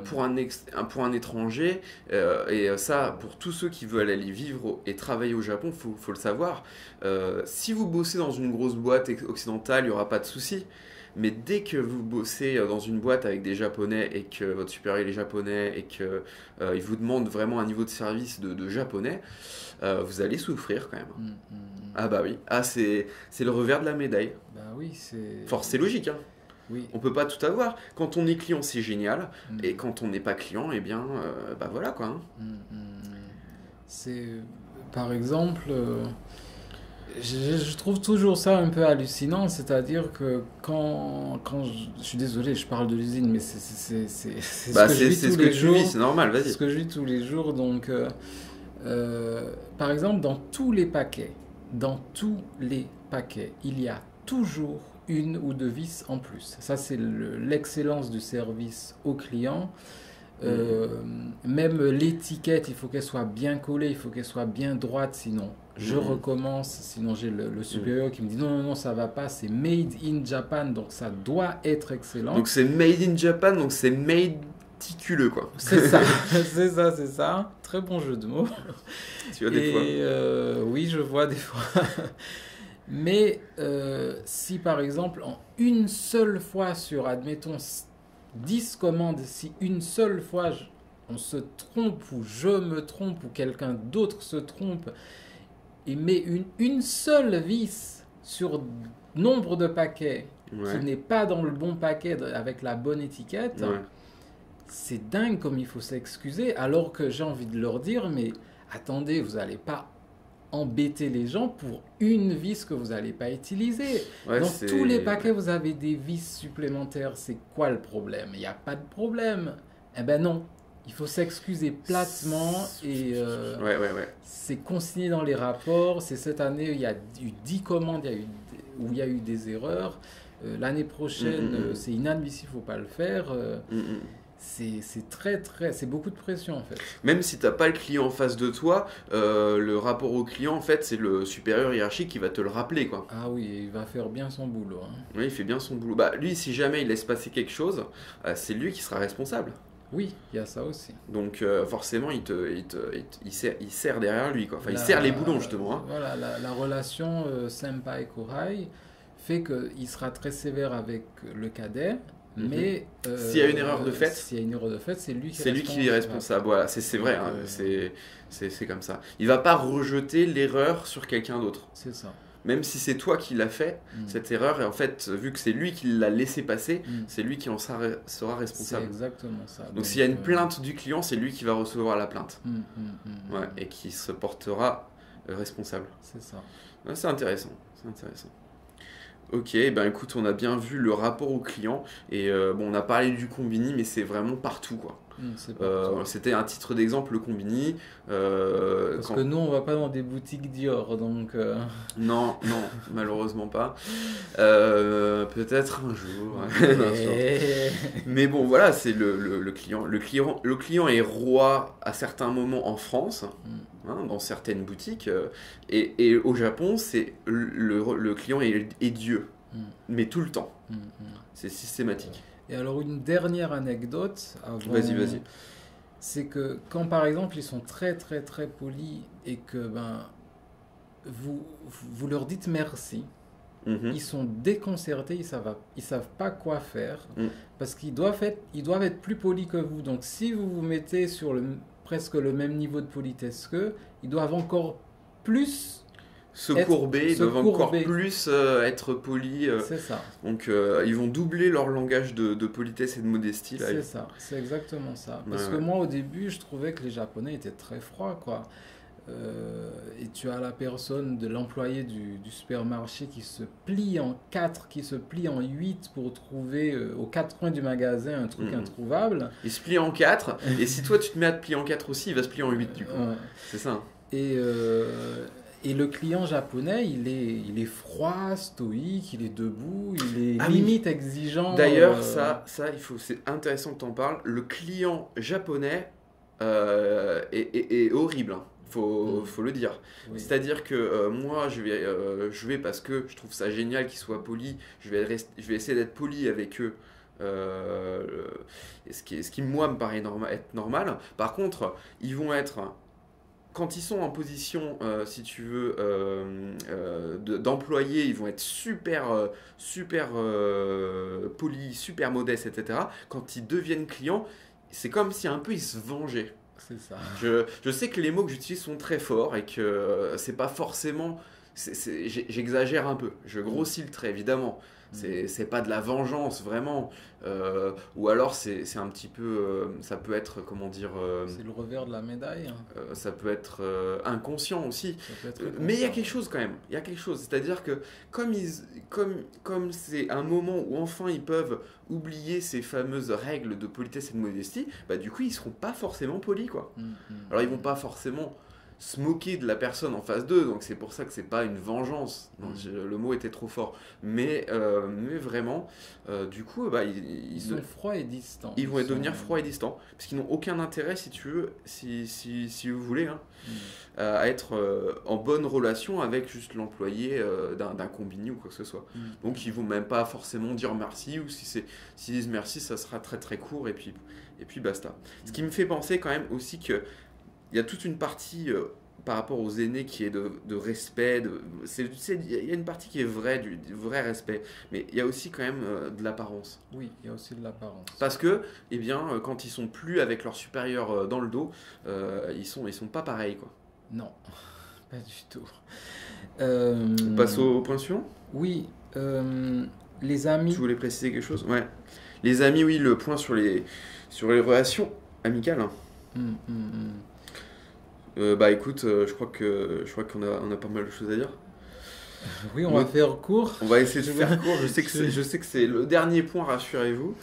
Pour un étranger, et ça, pour tous ceux qui veulent aller vivre et travailler au Japon, faut le savoir. Si vous bossez dans une grosse boîte occidentale, il n'y aura pas de souci. Mais dès que vous bossez dans une boîte avec des Japonais et que votre supérieur est japonais et qu'il vous demande vraiment un niveau de service de japonais, vous allez souffrir quand même. Ah bah oui, c'est le revers de la médaille. Bah oui, c'est... Force, c'est logique. Hein. Oui. On peut pas tout avoir. Quand on est client, c'est génial. Et quand on n'est pas client, eh bien, bah voilà quoi. Hein. C'est... Par exemple... Je trouve toujours ça un peu hallucinant, c'est-à-dire que quand je suis désolé, je parle de l'usine, mais c'est ce que je vis tous les jours. C'est normal, vas-y. C'est ce que je vis tous les jours. Donc, par exemple, dans tous les paquets, il y a toujours une ou deux vis en plus. Ça, c'est l'excellence du service au client. Même l'étiquette, il faut qu'elle soit bien collée, il faut qu'elle soit bien droite, sinon je recommence, sinon j'ai le supérieur qui me dit non, ça va pas, c'est made in Japan, donc ça doit être excellent. Donc c'est made in Japan, donc c'est méticuleux quoi. C'est ça, c'est ça. Très bon jeu de mots. Tu vois des fois. Oui, je vois des fois. Mais si par exemple, en une seule fois sur, admettons, 10 commandes, si une seule fois on se trompe ou je me trompe ou quelqu'un d'autre se trompe et met une seule vis sur nombre de paquets qui n'est pas dans le bon paquet avec la bonne étiquette, c'est dingue comme il faut s'excuser, alors que j'ai envie de leur dire, mais attendez, vous n'allez pas embêter les gens pour une vis que vous n'allez pas utiliser. Dans tous les paquets, vous avez des vis supplémentaires. C'est quoi le problème? Il n'y a pas de problème. Eh ben non. Il faut s'excuser platement et c'est consigné dans les rapports. C'est cette année, il y a eu 10 commandes où il y a eu des erreurs. L'année prochaine, c'est inadmissible, il ne faut pas le faire. C'est beaucoup de pression en fait. Même si tu n'as pas le client en face de toi, le rapport au client, en fait, c'est le supérieur hiérarchique qui va te le rappeler, quoi. Ah oui, il va faire bien son boulot. Hein. Oui, il fait bien son boulot. Bah, lui, si jamais il laisse passer quelque chose, c'est lui qui sera responsable. Oui, il y a ça aussi. Donc forcément, il serre derrière lui, quoi. Enfin, il serre les boulons, justement. Hein. Voilà, la relation senpai-kohai fait qu'il sera très sévère avec le cadet. Mais s'il y a une erreur de fait, c'est lui qui est responsable. Voilà, c'est vrai, hein, c'est comme ça. Il va pas rejeter l'erreur sur quelqu'un d'autre. C'est ça. Même si c'est toi qui l'as fait, cette erreur, et en fait, vu que c'est lui qui l'a laissé passer, c'est lui qui en sera responsable. C'est exactement ça. Donc s'il y a une plainte du client, c'est lui qui va recevoir la plainte. Et qui se portera responsable. C'est ça. Ouais, c'est intéressant. Ok, ben écoute, on a bien vu le rapport au client et bon, on a parlé du Combini, mais c'est vraiment partout quoi. C'était un titre d'exemple, le Combini. Parce que nous, on va pas dans des boutiques Dior, donc. Non, malheureusement pas. Peut-être un jour. Mais bon, voilà, c'est le client. Le client est roi à certains moments en France. Hein, dans certaines boutiques et au Japon c'est le client est Dieu mais tout le temps c'est systématique. Et alors une dernière anecdote avant... Vas-y. c'est que quand par exemple ils sont très très très polis et que ben vous leur dites merci, Mhm. ils sont déconcertés, ils savent pas quoi faire Mm. parce ils doivent être plus polis que vous. Donc si vous vous mettez sur presque le même niveau de politesse qu'eux, ils doivent encore plus Ils se doivent encore courber. plus être polis. C'est ça, Donc ils vont doubler leur langage de politesse et de modestie là. c'est ça, c'est exactement ça. Ouais, Parce que ouais. moi au début, je trouvais que les Japonais étaient très froids, quoi. Et tu as la personne de l'employé du supermarché qui se plie en quatre, qui se plie en huit pour trouver aux quatre coins du magasin un truc Mhm. introuvable. Il se plie en quatre, et si toi tu te mets à te plier en quatre aussi, il va se plier en huit du coup. Ouais. C'est ça, hein. Et, euh, et le client japonais, il est froid, stoïque, il est debout, il est Ah oui. limite exigeant. D'ailleurs, c'est intéressant que tu en parles. Le client japonais est horrible, hein. Mm. Faut le dire. Oui, C'est-à-dire que moi, je vais parce que je trouve ça génial qu'ils soient polis. Je vais essayer d'être poli avec eux. Ce qui, moi, me paraît être normal. Par contre, ils vont être quand ils sont en position, si tu veux, d'employés, ils vont être super polis, super modestes, etc. Quand ils deviennent clients, c'est comme si un peu ils se vengeaient. c'est ça. Je sais que les mots que j'utilise sont très forts et que c'est pas forcément. J'exagère un peu, je Mm. grossis le trait évidemment. Mm. C'est pas de la vengeance vraiment. Ou alors c'est un petit peu. Ça peut être, comment dire. C'est le revers de la médaille, hein. Ça peut être inconscient aussi. Ça peut être Mais il y a inconscient. quelque chose quand même. Il y a quelque chose. C'est-à-dire que comme c'est un moment où enfin ils peuvent oublier ces fameuses règles de politesse et de modestie, bah du coup ils seront pas forcément polis quoi. Mm, Alors ils mm, vont mm. pas forcément se moquer de la personne en face d'eux, donc c'est pour ça que c'est pas une vengeance. Non, Mm. le mot était trop fort. Mais vraiment, du coup, bah, Ils sont froids et distants. ils Ils vont sont... devenir froids et distants, parce qu'ils n'ont aucun intérêt, si tu veux, si vous voulez, hein, Mm. à être en bonne relation avec juste l'employé d'un combini ou quoi que ce soit. Mm. Donc ils vont même pas forcément dire merci, ou s'ils disent merci, ça sera très très court, et puis basta. Ce qui me fait penser quand même aussi que il y a toute une partie par rapport aux aînés qui est de respect. Il y a une partie qui est vraie, du vrai respect. Mais il y a aussi quand même de l'apparence. Oui, il y a aussi de l'apparence. Parce que, eh bien, quand ils sont plus avec leur supérieur dans le dos, ils sont pas pareils, quoi. Non, pas du tout. On passe Euh, au point suivant. oui, les Tu amis. voulais préciser quelque chose? Ouais. Les amis, oui, le point sur les relations amicales, hein. Mm, mm, mm. Bah écoute, je crois qu'on on a pas mal de choses à dire. Oui, on va Moi, faire court. on va essayer de Je faire vais- court. Je sais que c'est le dernier point, rassurez-vous.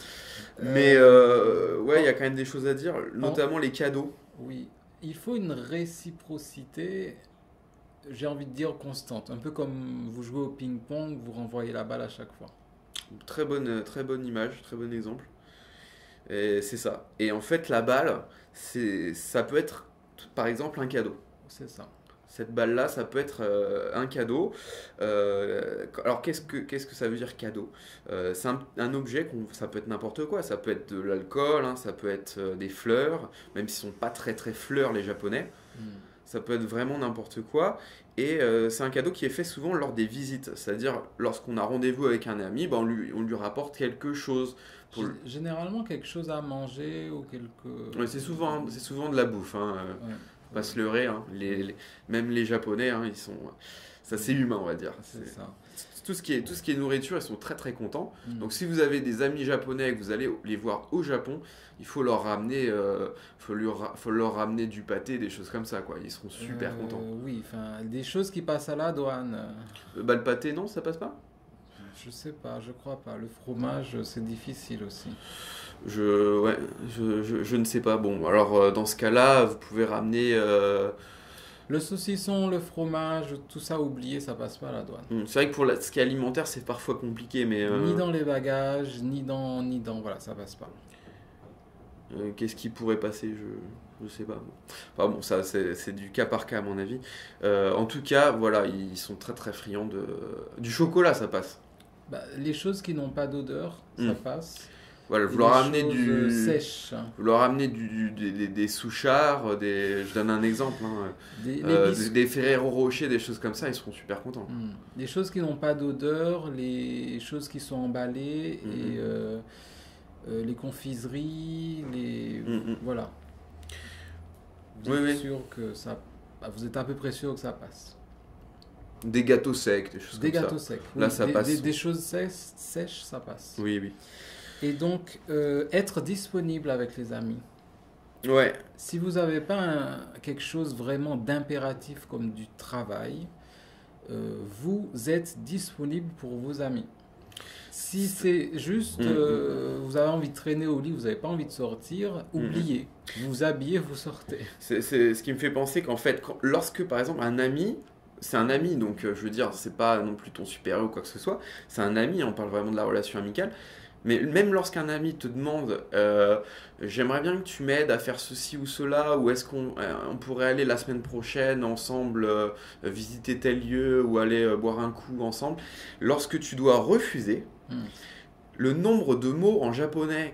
Mais ouais, il y a en- quand même des choses à dire, en- notamment les cadeaux. oui, il faut une réciprocité, j'ai envie de dire constante. Un peu comme vous jouez au ping-pong, vous renvoyez la balle à chaque fois. Très bonne image, très bon exemple. Et c'est ça. Et en fait, la balle, ça peut être, par exemple, un cadeau. C'est ça. Cette balle-là, ça peut être un cadeau. Alors, qu'est-ce que ça veut dire cadeau? C'est un objet, ça peut être n'importe quoi. Ça peut être de l'alcool, hein, ça peut être des fleurs, même s'ils sont pas très très fleurs les Japonais. Mm. Ça peut être vraiment n'importe quoi. Et c'est un cadeau qui est fait souvent lors des visites. C'est-à-dire, lorsqu'on a rendez-vous avec un ami, ben, on lui rapporte quelque chose. Pour Généralement quelque chose à manger ou quelque... Ouais, c'est souvent de la bouffe, hein. Ouais, Faut pas se leurrer, hein. Même les Japonais, hein, ils sont... Ça, c'est humain, on va dire. c'est ça. Tout ce qui est nourriture, ils sont très très contents. Mm. Donc si vous avez des amis japonais et que vous allez les voir au Japon, il faut leur ramener, faut leur ramener du pâté, des choses comme ça, quoi. Ils seront super contents. Oui, enfin, des choses qui passent à la douane. Bah, le pâté, non, ça passe pas? Je sais pas, je crois pas. Le fromage, c'est difficile aussi. Ouais, je ne sais pas. Bon, alors dans ce cas-là, vous pouvez ramener. Le saucisson, le fromage, tout ça oublié, ça passe pas à la douane. C'est vrai que pour ce qui est alimentaire, c'est parfois compliqué, mais Ni dans les bagages, ni dans, voilà, ça passe pas. qu'est-ce qui pourrait passer? Je sais pas. Enfin bon, ça c'est du cas par cas à mon avis. En tout cas, voilà, ils sont très très friands du chocolat, ça passe. Bah, les choses qui n'ont pas d'odeur, ça Mm. passe. Voilà, et des choses sèches. vouloir amener des Souchards, je donne un exemple, hein, des Ferrero Rocher, des choses comme ça, ils seront super contents. Les choses qui n'ont pas d'odeur, les choses qui sont emballées, Mhm. et les confiseries, voilà. Vous Oui, êtes oui. sûr que ça, vous êtes à peu près sûr que ça passe. Des gâteaux secs, des choses Des comme gâteaux ça. secs. Là, Oui, ça passe. des choses sèches, ça passe. Oui, oui. Et donc, être disponible avec les amis. Ouais. Si vous n'avez pas quelque chose vraiment d'impératif comme du travail, vous êtes disponible pour vos amis. Si c'est juste, vous avez envie de traîner au lit, vous n'avez pas envie de sortir, oubliez. Vous vous habillez, vous sortez. C'est ce qui me fait penser qu'en fait, lorsque par exemple un ami, c'est un ami, donc je veux dire, c'est pas non plus ton supérieur ou quoi que ce soit, c'est un ami, on parle vraiment de la relation amicale. Mais même lorsqu'un ami te demande, j'aimerais bien que tu m'aides à faire ceci ou cela, ou est-ce qu'on pourrait aller la semaine prochaine ensemble visiter tel lieu ou aller boire un coup ensemble, lorsque tu dois refuser, le nombre de mots en japonais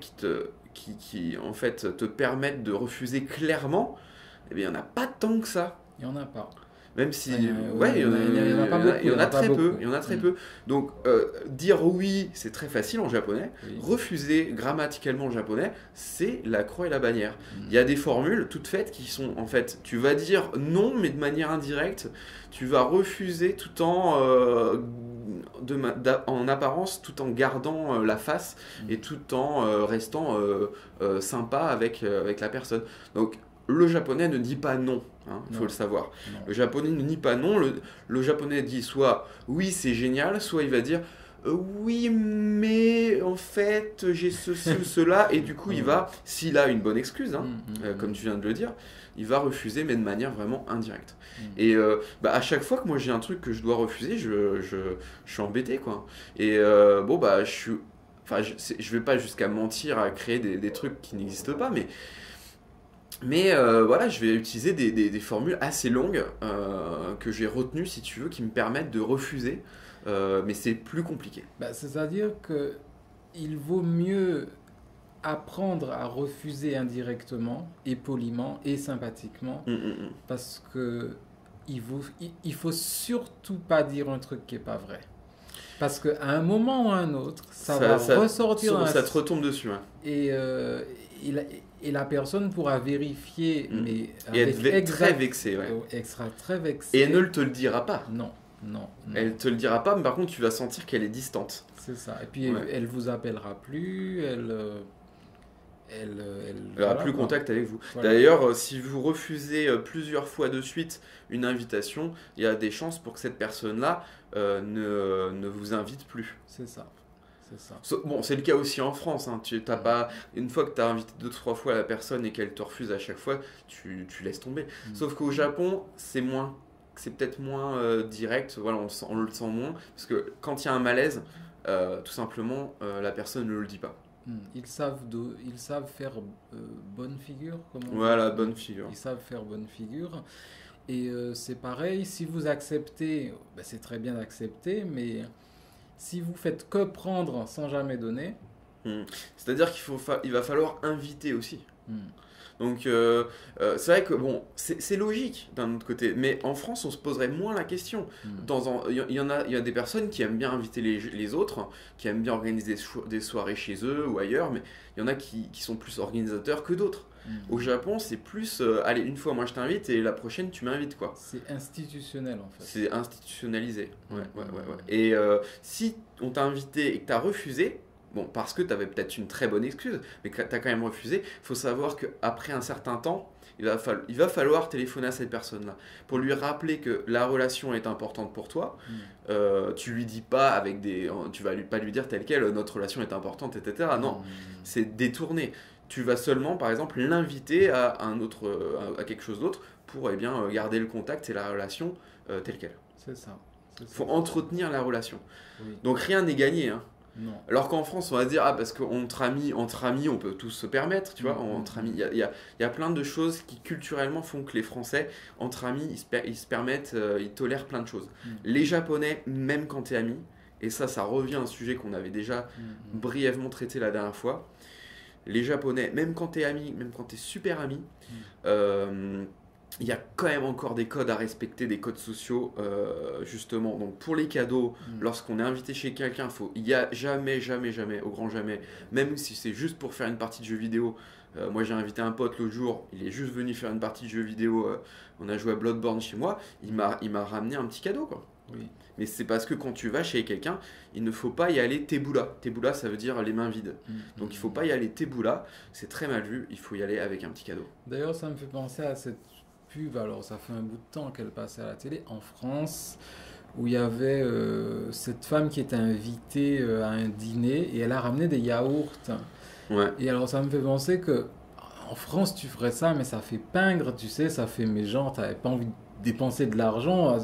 qui en fait te permettent de refuser clairement, eh bien, il n'y en a pas tant que ça. Il n'y en a pas. Même si, Ouais, il y en a, il y en a pas beaucoup, il y en a très peu, beaucoup. il y en a très peu. Donc, dire oui, c'est très facile en japonais. Oui. Refuser grammaticalement en japonais, c'est la croix et la bannière. Il y a des formules toutes faites qui sont, en fait, tu vas dire non, mais de manière indirecte. Tu vas refuser tout en apparence, tout en gardant la face et tout en restant sympa avec la personne. Donc, le japonais ne dit pas non, il faut le savoir. Non. Le japonais ne dit pas non, le japonais dit soit oui c'est génial, soit il va dire oui mais en fait j'ai ceci ou cela, et du coup il va, s'il a une bonne excuse, comme tu viens de le dire, il va refuser mais de manière vraiment indirecte. Et à chaque fois que moi j'ai un truc que je dois refuser, je suis embêté quoi. Et je vais pas jusqu'à mentir, à créer des trucs qui n'existent pas, mais voilà, je vais utiliser des formules assez longues que j'ai retenues, si tu veux, qui me permettent de refuser. Mais c'est plus compliqué. C'est-à-dire que il vaut mieux apprendre à refuser indirectement et poliment et sympathiquement, parce que il faut surtout pas dire un truc qui est pas vrai. Parce qu'à un moment ou à un autre, ça va ressortir. Ça te retombe dessus. Hein. Et la personne pourra vérifier, mais et être très vexée. Ouais. Elle sera très vexée. Et elle ne te le dira pas. Non. Elle te le dira pas, mais par contre, tu vas sentir qu'elle est distante. C'est ça. Et puis, elle vous appellera plus, elle aura plus contact avec vous. Voilà. D'ailleurs, si vous refusez plusieurs fois de suite une invitation, il y a des chances pour que cette personne-là ne vous invite plus. C'est ça. Bon, c'est le cas aussi en France. Hein. T'as pas, une fois que tu as invité 2-3 fois la personne et qu'elle te refuse à chaque fois, tu laisses tomber. Sauf qu'au Japon, c'est peut-être moins direct. Voilà, on le sent moins. Parce que quand il y a un malaise, tout simplement, la personne ne le dit pas. Ils savent faire bonne figure. Voilà, bonne figure. Ils savent faire bonne figure. Et c'est pareil, si vous acceptez, c'est très bien d'accepter, mais si vous faites que prendre sans jamais donner... C'est-à-dire qu'il va falloir inviter aussi. Donc c'est vrai que bon, c'est logique d'un autre côté, mais en France on se poserait moins la question. Il y a des personnes qui aiment bien inviter les autres, qui aiment bien organiser des soirées chez eux ou ailleurs, mais il y en a qui sont plus organisateurs que d'autres. Au Japon c'est plus, allez, une fois moi je t'invite et la prochaine tu m'invites quoi. C'est institutionnel en fait. C'est institutionnalisé, ouais. Et si on t'a invité et que t'as refusé, bon, parce que tu avais peut-être une très bonne excuse, mais que tu as quand même refusé, il faut savoir qu'après un certain temps, il va falloir téléphoner à cette personne-là pour lui rappeler que la relation est importante pour toi. Tu lui dis pas tu vas pas lui dire tel quel, notre relation est importante, etc. Non, c'est détourné. Tu vas seulement, par exemple, l'inviter à quelque chose d'autre pour garder le contact et la relation telle quelle. C'est ça. Il faut entretenir la relation. Oui. Donc rien n'est gagné, hein. Non. Alors qu'en France, on va dire, parce qu'entre amis, on peut tous se permettre, tu vois, entre amis, il y a plein de choses qui culturellement font que les Français, entre amis, ils se permettent, ils tolèrent plein de choses. Les Japonais, même quand t'es ami, et ça revient à un sujet qu'on avait déjà brièvement traité la dernière fois. Les Japonais, même quand t'es ami, même quand t'es super ami, il y a quand même encore des codes à respecter, des codes sociaux, justement. Donc pour les cadeaux, lorsqu'on est invité chez quelqu'un, il y a jamais, jamais, jamais, au grand jamais, même si c'est juste pour faire une partie de jeu vidéo. Moi j'ai invité un pote l'autre jour, il est juste venu faire une partie de jeu vidéo, on a joué à Bloodborne chez moi, il m'a ramené un petit cadeau, quoi. Oui. Mais c'est parce que quand tu vas chez quelqu'un, il ne faut pas y aller teboula. Teboula, ça veut dire les mains vides. Donc il ne faut pas y aller teboula, c'est très mal vu, il faut y aller avec un petit cadeau. D'ailleurs, ça me fait penser à cette pub, alors ça fait un bout de temps qu'elle passait à la télé, en France, où il y avait cette femme qui était invitée à un dîner et elle a ramené des yaourts. Ouais. Et alors ça me fait penser que en France tu ferais ça, mais ça fait pingre, tu sais, ça fait mes gens, t'avais pas envie de dépenser de l'argent,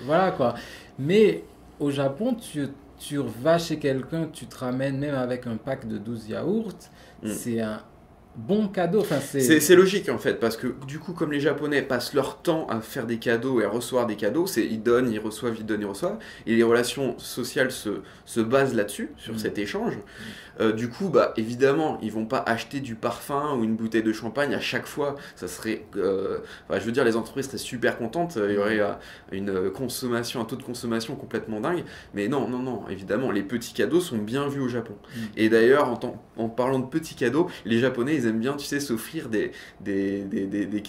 voilà quoi. Mais au Japon, tu vas chez quelqu'un, tu te ramènes même avec un pack de 12 yaourts, c'est un bon cadeau. Enfin, c'est logique en fait, parce que du coup, comme les Japonais passent leur temps à faire des cadeaux et à recevoir des cadeaux, ils donnent, ils reçoivent, ils donnent, ils reçoivent, et les relations sociales se basent là-dessus, sur cet échange. Du coup, bah, évidemment, ils vont pas acheter du parfum ou une bouteille de champagne à chaque fois. Ça serait, je veux dire, les entreprises seraient super contentes. Il y aurait une consommation, un taux de consommation complètement dingue. Mais non, non, non. Évidemment, les petits cadeaux sont bien vus au Japon. Et d'ailleurs, en parlant de petits cadeaux, les Japonais, ils aiment bien, tu sais, s'offrir des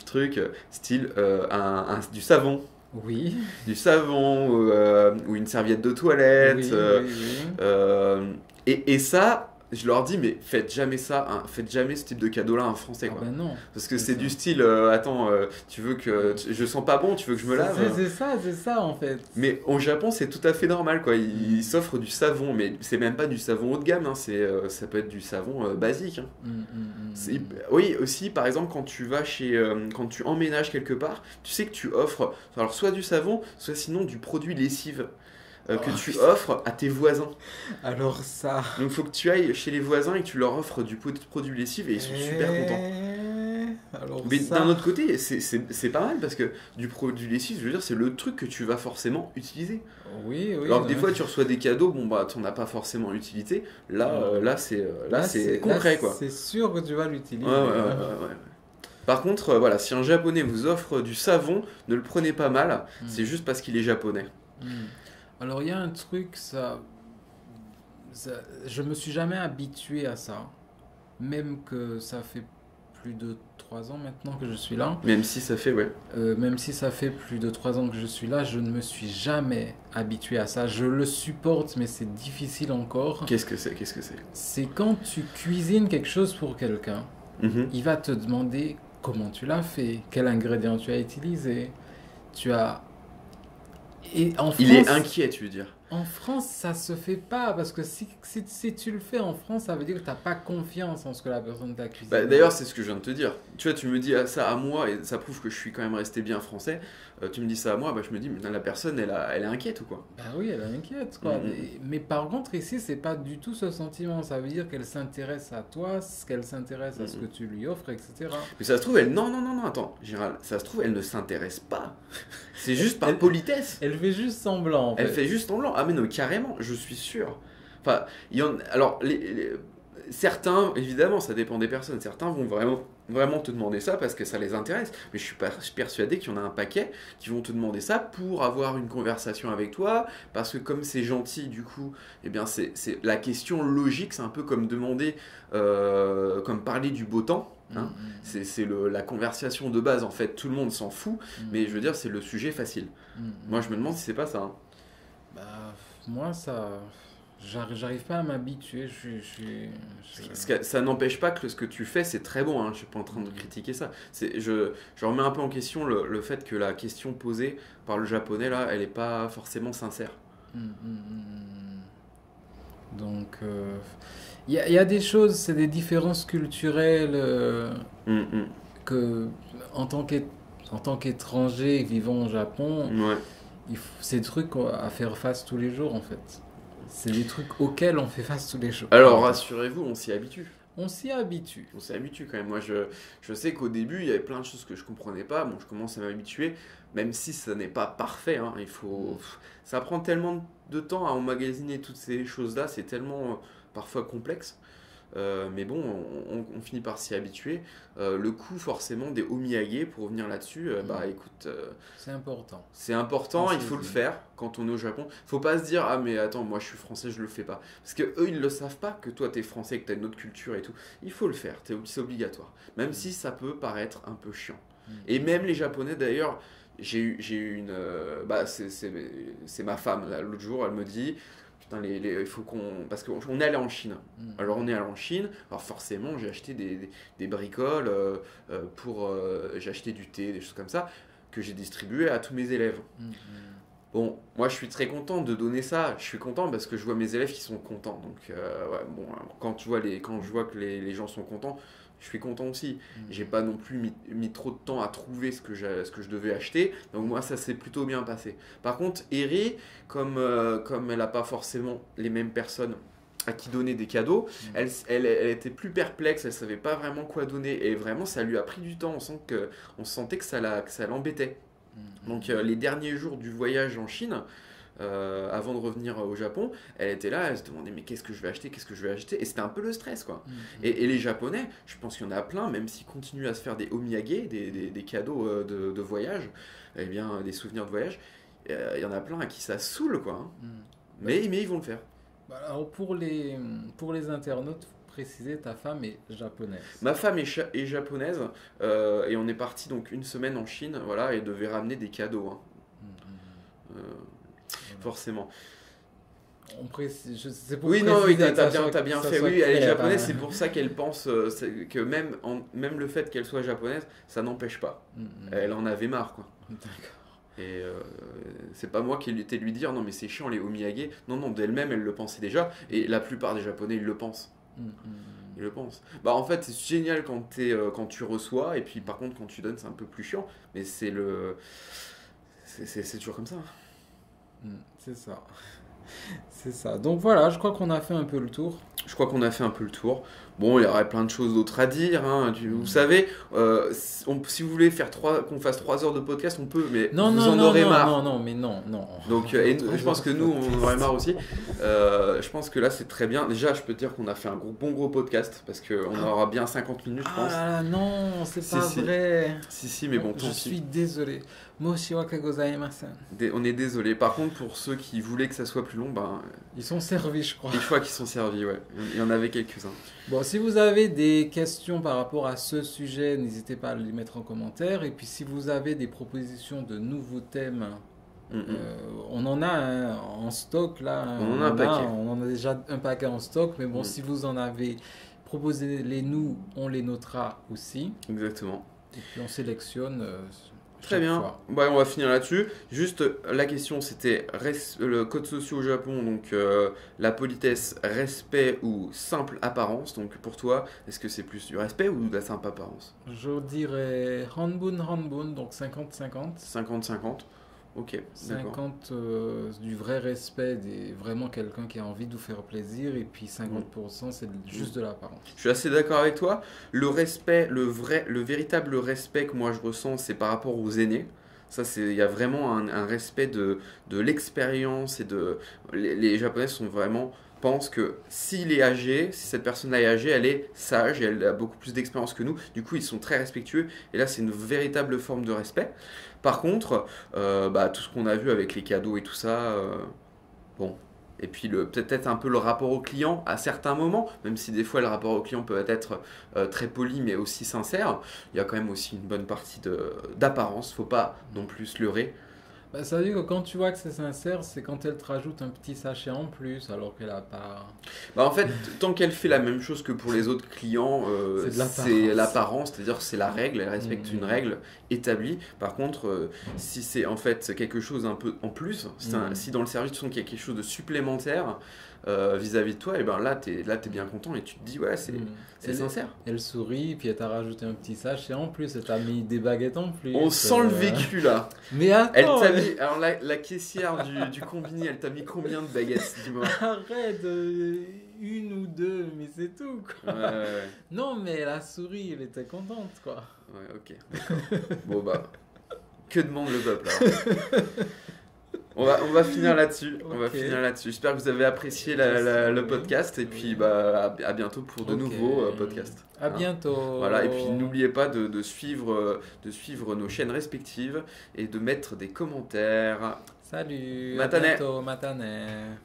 trucs style du savon. Oui. Du savon ou une serviette de toilette. Oui, oui. Et ça, je leur dis, mais faites jamais ça, hein, faites jamais ce type de cadeau-là à un Français, quoi. Ben non. Parce que c'est du style, attends, tu veux que je sens pas bon, tu veux que je me lave. C'est ça en fait. Mais au Japon, c'est tout à fait normal, quoi. Ils s'offrent du savon, mais c'est même pas du savon haut de gamme, hein, ça peut être du savon basique. Hein. Oui, aussi, par exemple, quand tu vas quand tu emménages quelque part, tu sais que tu offres, alors soit du savon, soit sinon du produit lessive. Que tu offres à tes voisins. Alors ça... Donc il faut que tu ailles chez les voisins et que tu leur offres du produit lessive et ils sont super contents. Alors mais ça... d'un autre côté, c'est pas mal parce que du produit lessive, je veux dire, c'est le truc que tu vas forcément utiliser. Oui, oui. Alors que des fois, tu reçois des cadeaux, bon bah, t'en as pas forcément utilité. Là, c'est concret, quoi. C'est sûr que tu vas l'utiliser. Ouais. Par contre, voilà, si un japonais vous offre du savon, ne le prenez pas mal, c'est juste parce qu'il est japonais. Alors il y a un truc, je me suis jamais habitué à ça, même que ça fait plus de 3 ans maintenant que je suis là. Même si ça fait, ouais. Même si ça fait plus de 3 ans que je suis là, je ne me suis jamais habitué à ça. Je le supporte, mais c'est difficile encore. Qu'est-ce que c'est C'est quand tu cuisines quelque chose pour quelqu'un, il va te demander comment tu l'as fait, quel ingrédient tu as utilisé, Et en France, il est inquiet, tu veux dire. En France, ça se fait pas parce que si tu le fais en France, ça veut dire que tu n'as pas confiance en ce que la personne t'a cuisiné. Bah, d'ailleurs, c'est ce que je viens de te dire. Tu vois, tu me dis ça à moi et ça prouve que je suis quand même resté bien français. Tu me dis ça à moi, bah, je me dis, mais la personne, elle est inquiète ou quoi? Bah oui, elle est inquiète, quoi. Mais par contre, ici, c'est pas du tout ce sentiment. Ça veut dire qu'elle s'intéresse à toi, qu'elle s'intéresse à ce que tu lui offres, etc. Mais ça se trouve, non, attends, Gérald, ça se trouve, elle ne s'intéresse pas. C'est juste par politesse. Elle fait juste semblant, en fait. Elle fait juste semblant. Ah mais non, carrément, je suis sûr. Enfin, alors, certains, évidemment, ça dépend des personnes. Certains vont vraiment te demander ça parce que ça les intéresse. Mais je suis persuadé qu'il y en a un paquet qui vont te demander ça pour avoir une conversation avec toi. Parce que comme c'est gentil, du coup, eh bien, c'est la question logique. C'est un peu comme demander, comme parler du beau temps. Hein. C'est la conversation de base. En fait, tout le monde s'en fout. Mais je veux dire, c'est le sujet facile. Moi, je me demande si c'est pas ça. Hein. Bah, moi, ça... J'arrive pas à m'habituer. Ça n'empêche pas que ce que tu fais, c'est très bon. Hein. Je suis pas en train de critiquer ça. Je remets un peu en question le fait que la question posée par le japonais, là, elle est pas forcément sincère. Donc, il y a des choses, c'est des différences culturelles que, en tant qu'étranger vivant au Japon, c'est des trucs à faire face tous les jours, en fait. C'est des trucs auxquels on fait face tous les jours. Alors, rassurez-vous, on s'y habitue. On s'y habitue. On s'y habitue quand même. Moi, je sais qu'au début, il y avait plein de choses que je comprenais pas. Bon, je commence à m'habituer, même si ça n'est pas parfait. Hein. Ça prend tellement de temps à emmagasiner toutes ces choses-là. C'est tellement parfois complexe. Mais bon, on finit par s'y habituer. Le coût forcément des omiyage, pour revenir là-dessus, bah écoute, c'est important. C'est important, il faut le faire quand on est au Japon. Faut pas se dire ah mais attends, moi je suis français, je le fais pas. Parce que eux ils le savent pas que toi t'es français, que t'as une autre culture et tout. Il faut le faire, c'est obligatoire. Même si ça peut paraître un peu chiant. Et même les Japonais d'ailleurs, j'ai eu une, bah c'est ma femme là, l'autre jour, elle me dit. Putain, il faut qu'on. Parce qu'on est allé en Chine. Alors, on est allé en Chine. Alors, forcément, j'ai acheté des bricoles j'ai acheté du thé, des choses comme ça, que j'ai distribué à tous mes élèves. Bon, moi, je suis très content de donner ça. Je suis content parce que je vois mes élèves qui sont contents. Donc, ouais, bon, quand je vois que les gens sont contents, je suis content aussi. J'ai pas non plus mis trop de temps à trouver ce que je devais acheter. Donc moi, ça s'est plutôt bien passé. Par contre, Eri, comme elle n'a pas forcément les mêmes personnes à qui donner des cadeaux, elle était plus perplexe, elle savait pas vraiment quoi donner. Et vraiment, ça lui a pris du temps. On sentait que ça l'embêtait. Donc les derniers jours du voyage en Chine, avant de revenir au Japon, elle était là, elle se demandait mais qu'est-ce que je vais acheter, et c'était un peu le stress quoi. Et les Japonais, je pense qu'il y en a plein, même s'ils continuent à se faire des omiyage, des cadeaux de voyage, eh bien des souvenirs de voyage, il y en a plein à qui ça saoule quoi. Hein. Mais ils vont le faire. Alors pour les internautes, préciser, ta femme est japonaise. Ma femme est japonaise et on est parti donc une semaine en Chine, voilà, et devait ramener des cadeaux. Hein. Forcément. C'est pour oui, non, oui, t'as bien fait. Oui, elle est japonaise, hein. c'est pour ça qu'elle pense que même le fait qu'elle soit japonaise, ça n'empêche pas. Elle en avait marre, quoi. D'accord. Et c'est pas moi qui ai lui dire non, mais c'est chiant les omiyage. Non, d'elle-même, elle le pensait déjà. Et la plupart des Japonais, ils le pensent. Ils le pensent. Bah, en fait, c'est génial quand tu reçois, et puis par contre, quand tu donnes, c'est un peu plus chiant. Mais c'est toujours comme ça. C'est ça. C'est ça. Donc voilà, je crois qu'on a fait un peu le tour. Bon, il y aurait plein de choses d'autres à dire. Hein. Vous savez, si vous voulez qu'on fasse 3 heures de podcast, on peut, mais vous en aurez marre. Non. Donc, je pense que nous, on en aurait marre aussi. Je pense que là, c'est très bien. Déjà, je peux te dire qu'on a fait un gros podcast, parce qu'on aura bien 50 minutes, je pense. Ah non, c'est pas vrai. Si, mais bon, tant pis. Je suis désolé. Moshiwaka gozaimasen. On est désolé. Par contre, pour ceux qui voulaient que ça soit plus long, ben... Ils sont servis, je crois. Je crois qu'ils sont servis, ouais. Il y en avait quelques-uns. Bon, si vous avez des questions par rapport à ce sujet, n'hésitez pas à les mettre en commentaire. Et puis, si vous avez des propositions de nouveaux thèmes, on en a en stock, là. On en a un paquet. On en a déjà un paquet en stock. Mais bon, si vous en avez, proposez-les-nous, on les notera aussi. Exactement. Et puis, on sélectionne... Très bien. Ouais, on va finir là-dessus. Juste, la question c'était le code social au Japon, donc la politesse, respect ou simple apparence. Donc pour toi, est-ce que c'est plus du respect ou de la simple apparence? Je dirais hanbun, donc 50-50. 50-50. Ok, 50 du vrai respect, vraiment quelqu'un qui a envie de vous faire plaisir, et puis 50% c'est juste de l'apparence. Je suis assez d'accord avec toi. Le respect, le véritable respect que moi je ressens, c'est par rapport aux aînés. Ça, il y a vraiment un respect de l'expérience, et les Japonais pensent que s'il est âgé, si cette personne-là est âgée, elle est sage et elle a beaucoup plus d'expérience que nous. Du coup, ils sont très respectueux. Et là, c'est une véritable forme de respect. Par contre, tout ce qu'on a vu avec les cadeaux et tout ça, bon. Et puis peut-être un peu le rapport au client à certains moments, même si des fois le rapport au client peut être très poli mais aussi sincère, il y a quand même aussi une bonne partie d'apparence. Faut pas non plus se leurrer. Ça veut dire que quand tu vois que c'est sincère, c'est quand elle te rajoute un petit sachet en plus alors qu'elle a pas... en fait, tant qu'elle fait la même chose que pour les autres clients, c'est l'apparence, c'est-à-dire c'est la règle, elle respecte une règle établie. Par contre, si c'est en fait quelque chose un peu en plus, si dans le service tu sens qu'il y a quelque chose de supplémentaire vis-à-vis de toi, et ben là t'es bien content et tu te dis ouais c'est sincère. Elle sourit, puis elle t'a rajouté un petit sachet en plus, elle t'a mis des baguettes en plus. On sent le vécu là. Mais attends, alors la caissière du combiné, elle t'a mis combien de baguettes, dis-moi? Arrête, une ou deux, mais c'est tout, quoi. Ouais. Non, mais la souris, elle était contente, quoi. Ouais, ok. D'accord. Bon, bah, que demande le peuple, alors? On va finir là-dessus. On va Ok. finir là-dessus. J'espère que vous avez apprécié le Oui. podcast. Et puis, Oui. bah, à bientôt pour de Ok. nouveaux podcasts. À Hein. bientôt. Voilà, et puis n'oubliez pas de suivre nos chaînes respectives et de mettre des commentaires. Salut. Matane. À bientôt. Matane.